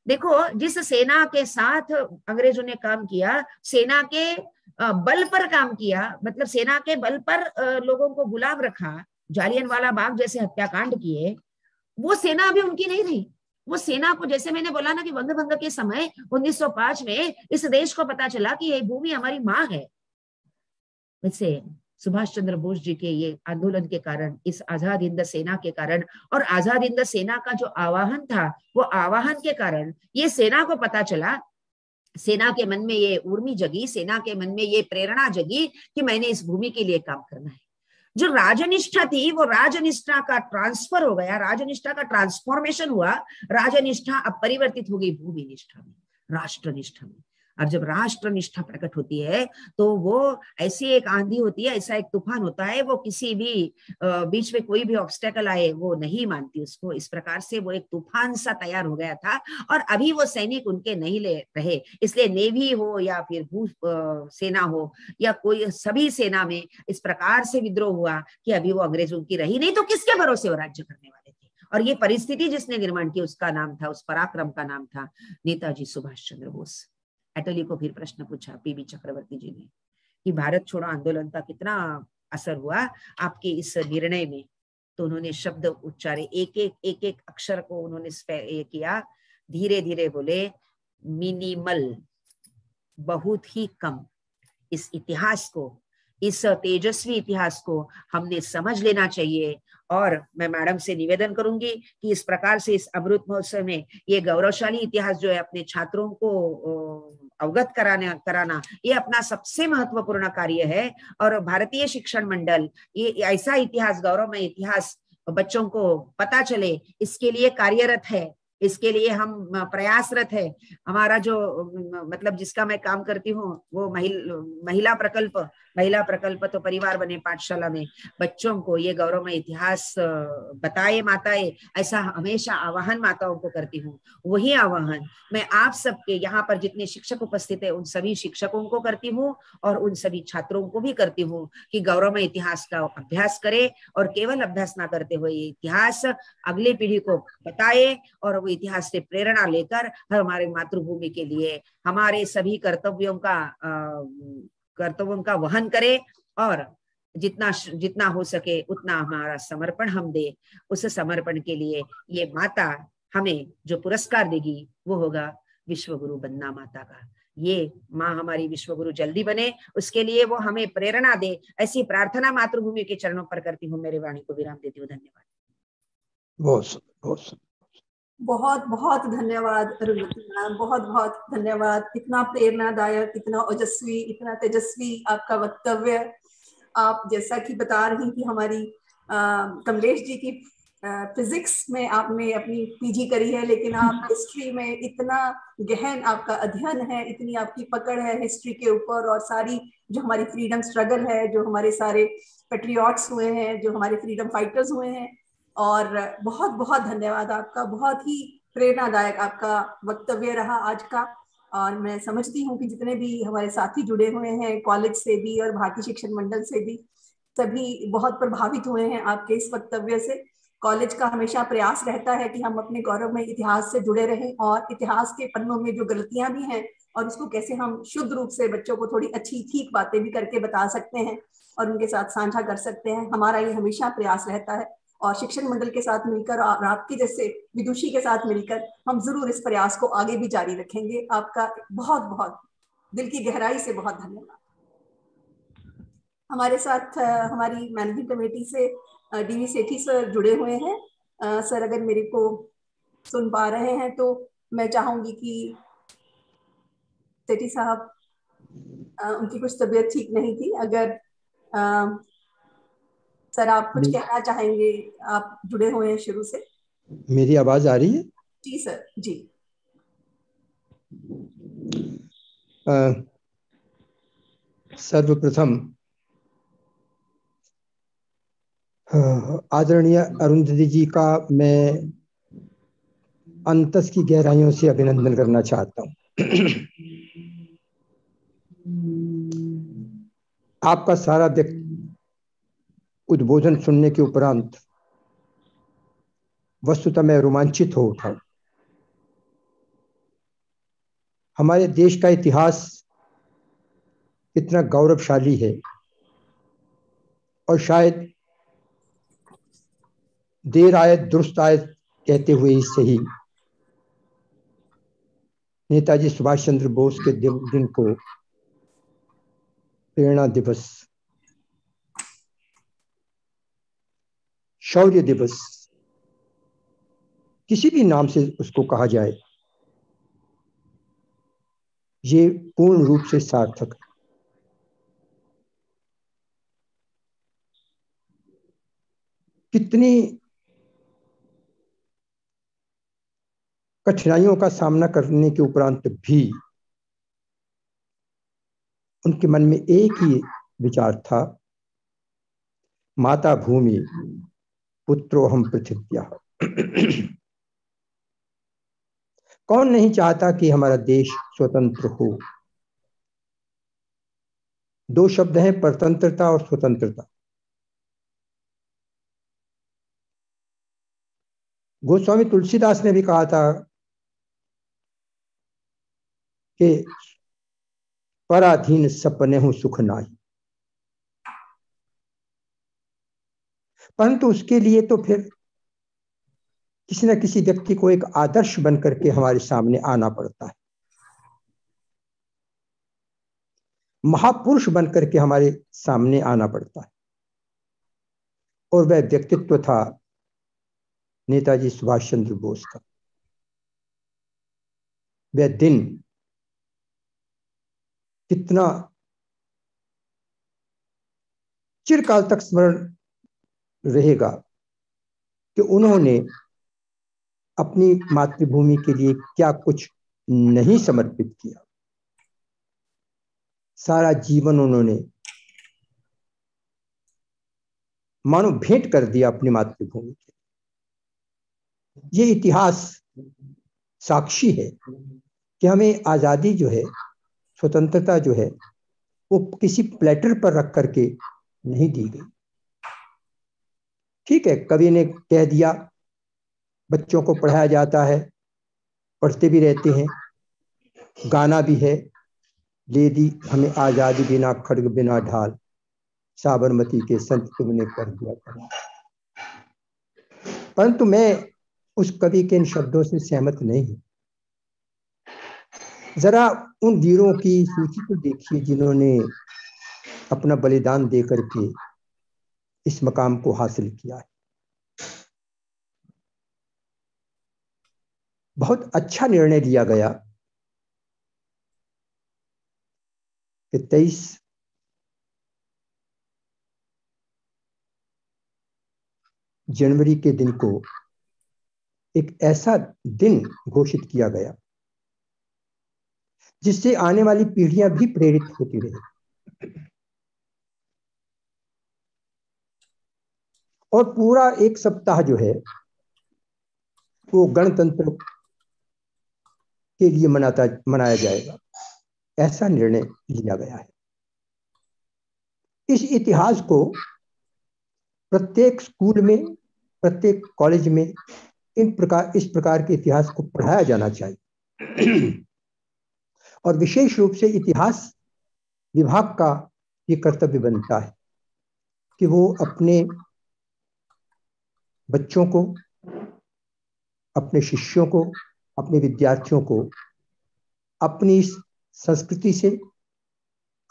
देखो, जिस सेना के साथ अंग्रेजों ने काम किया, सेना के बल पर काम किया, मतलब सेना के बल पर लोगों को गुलाम रखा, जालियनवाला बाग जैसे हत्याकांड किए, वो सेना अभी उनकी नहीं रही। वो सेना को, जैसे मैंने बोला ना कि वंग भंग के समय 1905 में इस देश को पता चला कि ये भूमि हमारी माँ है। वैसे सुभाष चंद्र बोस जी के ये आंदोलन के कारण, इस आजाद हिंद सेना के कारण, और आजाद हिंद सेना का जो आवाहन था, वो आवाहन के कारण ये सेना को पता चला, सेना के मन में ये उर्मी जगी, सेना के मन में ये प्रेरणा जगी कि मैंने इस भूमि के लिए काम करना है। जो राजनिष्ठा थी, वो राजनिष्ठा का ट्रांसफर हो गया, राजनिष्ठा का ट्रांसफॉर्मेशन हुआ, राजनिष्ठा अब परिवर्तित हो गई भूमि निष्ठा में, राष्ट्रनिष्ठा में। और जब राष्ट्र निष्ठा प्रकट होती है तो वो ऐसी एक आंधी होती है, ऐसा एक तूफान होता है, वो किसी भी बीच में कोई भी ऑब्स्टेकल आए वो नहीं मानती उसको। इस प्रकार से वो एक तूफान सा तैयार हो गया था, और अभी वो सैनिक उनके नहीं ले रहे। इसलिए नेवी हो या फिर भू सेना हो या कोई, सभी सेना में इस प्रकार से विद्रोह हुआ कि अभी वो अंग्रेजों की रही नहीं तो किसके भरोसे वो राज्य करने वाले थे। और ये परिस्थिति जिसने निर्माण की, उसका नाम था, उस पराक्रम का नाम था नेताजी सुभाष चंद्र बोस। एटली को फिर प्रश्न पूछा पीबी चक्रवर्ती जी ने कि भारत छोड़ो आंदोलन का कितना असर हुआ आपके इस निर्णय में? तो उन्होंने शब्द उच्चारे, एक एक अक्षर को उन्होंने ये किया, धीरे धीरे बोले, मिनिमल, बहुत ही कम। इस इतिहास को, इस तेजस्वी इतिहास को हमने समझ लेना चाहिए। और मैं मैडम से निवेदन करूंगी कि इस प्रकार से इस अमृत महोत्सव में ये गौरवशाली इतिहास जो है अपने छात्रों को अवगत कराना ये अपना सबसे महत्वपूर्ण कार्य है। और भारतीय शिक्षण मंडल ये ऐसा इतिहास, गौरवमय इतिहास बच्चों को पता चले, इसके लिए कार्यरत है, इसके लिए हम प्रयासरत है। हमारा जो मतलब जिसका मैं काम करती हूँ वो महिला प्रकल्प, पहला प्रकल्प तो परिवार बने पाठशाला में बच्चों को ये गौरवमय इतिहास बताए माताएं, ऐसा हमेशा आह्वान माताओं को करती हूँ। वही आह्वान मैं आप सबके यहाँ पर जितने शिक्षक उपस्थित है उन सभी शिक्षकों को करती हूँ और उन सभी छात्रों को भी करती हूँ कि गौरवमय इतिहास का अभ्यास करे और केवल अभ्यास ना करते हुए ये इतिहास अगली पीढ़ी को बताए और वो इतिहास से प्रेरणा लेकर हमारे मातृभूमि के लिए हमारे सभी कर्तव्यों का वहन करे और जितना हो सके उतना हमारा समर्पण हम दे। उस समर्पण के लिए ये माता हमें जो पुरस्कार देगी वो होगा विश्वगुरु वंदना माता का। ये माँ हमारी विश्वगुरु जल्दी बने, उसके लिए वो हमें प्रेरणा दे, ऐसी प्रार्थना मातृभूमि के चरणों पर करती हूँ। मेरे वाणी को विराम देती हूँ। धन्यवाद। बहुत बहुत धन्यवाद अरुंधति मैम, बहुत बहुत धन्यवाद। इतना प्रेरणादायक, इतना ओजस्वी, इतना तेजस्वी आपका वक्तव्य। आप जैसा कि बता रही थी हमारी कमलेश जी की फिजिक्स में आपने अपनी पीजी करी है, लेकिन आप हिस्ट्री में इतना गहन आपका अध्ययन है, इतनी आपकी पकड़ है हिस्ट्री के ऊपर, और सारी जो हमारी फ्रीडम स्ट्रगल है, जो हमारे सारे पेट्रियट्स हुए हैं, जो हमारे फ्रीडम फाइटर्स हुए हैं, और बहुत बहुत धन्यवाद आपका। बहुत ही प्रेरणादायक आपका वक्तव्य रहा आज का। और मैं समझती हूँ कि जितने भी हमारे साथी जुड़े हुए हैं कॉलेज से भी और भारतीय शिक्षण मंडल से भी, सभी बहुत प्रभावित हुए हैं आपके इस वक्तव्य से। कॉलेज का हमेशा प्रयास रहता है कि हम अपने गौरवमय इतिहास से जुड़े रहें और इतिहास के पन्नों में जो गलतियां भी हैं और उसको कैसे हम शुद्ध रूप से बच्चों को थोड़ी अच्छी ठीक बातें भी करके बता सकते हैं और उनके साथ साझा कर सकते हैं, हमारा ये हमेशा प्रयास रहता है। और शिक्षण मंडल के साथ मिलकर और आपके जैसे विदुषी के साथ मिलकर हम जरूर इस प्रयास को आगे भी जारी रखेंगे। आपका बहुत बहुत दिल की गहराई से बहुत धन्यवाद। हमारे साथ हमारी मैनेजिंग कमेटी से डीवी सेठी सर जुड़े हुए हैं। सर अगर मेरे को सुन पा रहे हैं तो मैं चाहूंगी कि सेठी साहब, उनकी कुछ तबीयत ठीक नहीं थी, अगर सर आप कुछ कहना चाहेंगे? आप जुड़े हुए हैं शुरू से। मेरी आवाज आ रही है? जी सर, जी। सर्वप्रथम आदरणीय अरुंधति जी का मैं अंतस की गहराइयों से अभिनंदन करना चाहता हूँ। आपका सारा उद्बोधन सुनने के उपरांत वस्तुतः मैं रोमांचित हो उठा। हमारे देश का इतिहास कितना गौरवशाली है और शायद देर आयत दुरुस्त आयत कहते हुए ही सही, नेताजी सुभाष चंद्र बोस के दिन को प्रेरणा दिवस, शौर्य दिवस, किसी भी नाम से उसको कहा जाए, ये पूर्ण रूप से सार्थक है। कितनी कठिनाइयों का सामना करने के उपरांत भी उनके मन में एक ही विचार था, माता भूमि पुत्रोहम पृथिव्याः। कौन नहीं चाहता कि हमारा देश स्वतंत्र हो? दो शब्द हैं, परतंत्रता और स्वतंत्रता। गोस्वामी तुलसीदास ने भी कहा था कि पराधीन सपने हूं सुख नाही, परंतु उसके लिए तो फिर किसी न किसी व्यक्ति को एक आदर्श बनकर के हमारे सामने आना पड़ता है, महापुरुष बनकर के हमारे सामने आना पड़ता है। और वह व्यक्तित्व था नेताजी सुभाष चंद्र बोस का। वह दिन कितना चिरकाल तक स्मरण रहेगा कि उन्होंने अपनी मातृभूमि के लिए क्या कुछ नहीं समर्पित किया। सारा जीवन उन्होंने मानो भेंट कर दिया अपनी मातृभूमि के। ये इतिहास साक्षी है कि हमें आजादी जो है, स्वतंत्रता जो है, वो किसी प्लेटर पर रख करके नहीं दी गई। ठीक है, कवि ने कह दिया, बच्चों को पढ़ाया जाता है, पढ़ते भी रहते हैं, गाना भी है, ले दी हमें आजादी बिना खड्ग बिना ढाल, साबरमती के संत तुमने कर दिया कमाल। परंतु मैं उस कवि के इन शब्दों से सहमत नहीं हूं। जरा उन वीरों की सूची को देखिए जिन्होंने अपना बलिदान दे करके इस मकाम को हासिल किया है। बहुत अच्छा निर्णय लिया गया कि 23 जनवरी के दिन को एक ऐसा दिन घोषित किया गया जिससे आने वाली पीढ़ियां भी प्रेरित होती रही। और पूरा एक सप्ताह जो है वो गणतंत्र के लिए मनाया जाएगा, ऐसा निर्णय लिया गया है। इस इतिहास को प्रत्येक स्कूल में, प्रत्येक कॉलेज में इस प्रकार के इतिहास को पढ़ाया जाना चाहिए। और विशेष रूप से इतिहास विभाग का ये कर्तव्य बनता है कि वो अपने बच्चों को, अपने शिष्यों को, अपने विद्यार्थियों को अपनी इस संस्कृति से,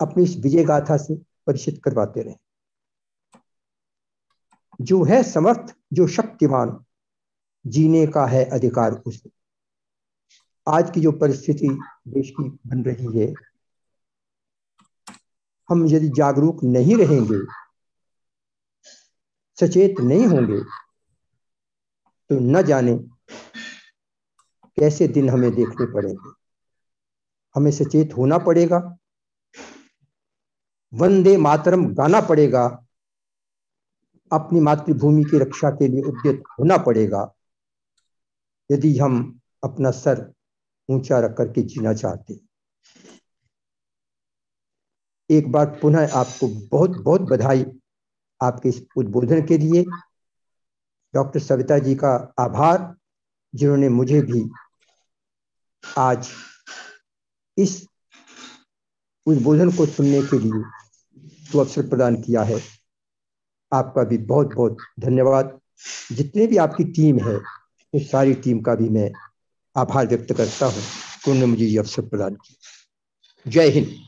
अपनी इस विजय गाथा से परिचित करवाते रहे। जो है समर्थ, जो शक्तिमान, जीने का है अधिकार उसे। आज की जो परिस्थिति देश की बन रही है, हम यदि जागरूक नहीं रहेंगे, सचेत नहीं होंगे, तो न जाने कैसे दिन हमें देखने पड़ेंगे। हमें सचेत होना पड़ेगा, वंदे मातरम गाना पड़ेगा, अपनी मातृभूमि की रक्षा के लिए उद्यत होना पड़ेगा, यदि हम अपना सर ऊंचा रख करके जीना चाहते। एक बार पुनः आपको बहुत बहुत बधाई आपके इस उद्बोधन के लिए। डॉक्टर सविता जी का आभार जिन्होंने मुझे भी आज इस उद्बोधन को सुनने के लिए जो अवसर प्रदान किया है। आपका भी बहुत बहुत धन्यवाद। जितने भी आपकी टीम है, उस सारी टीम का भी मैं आभार व्यक्त करता हूं कि उन्होंने मुझे ये अवसर प्रदान किया। जय हिंद।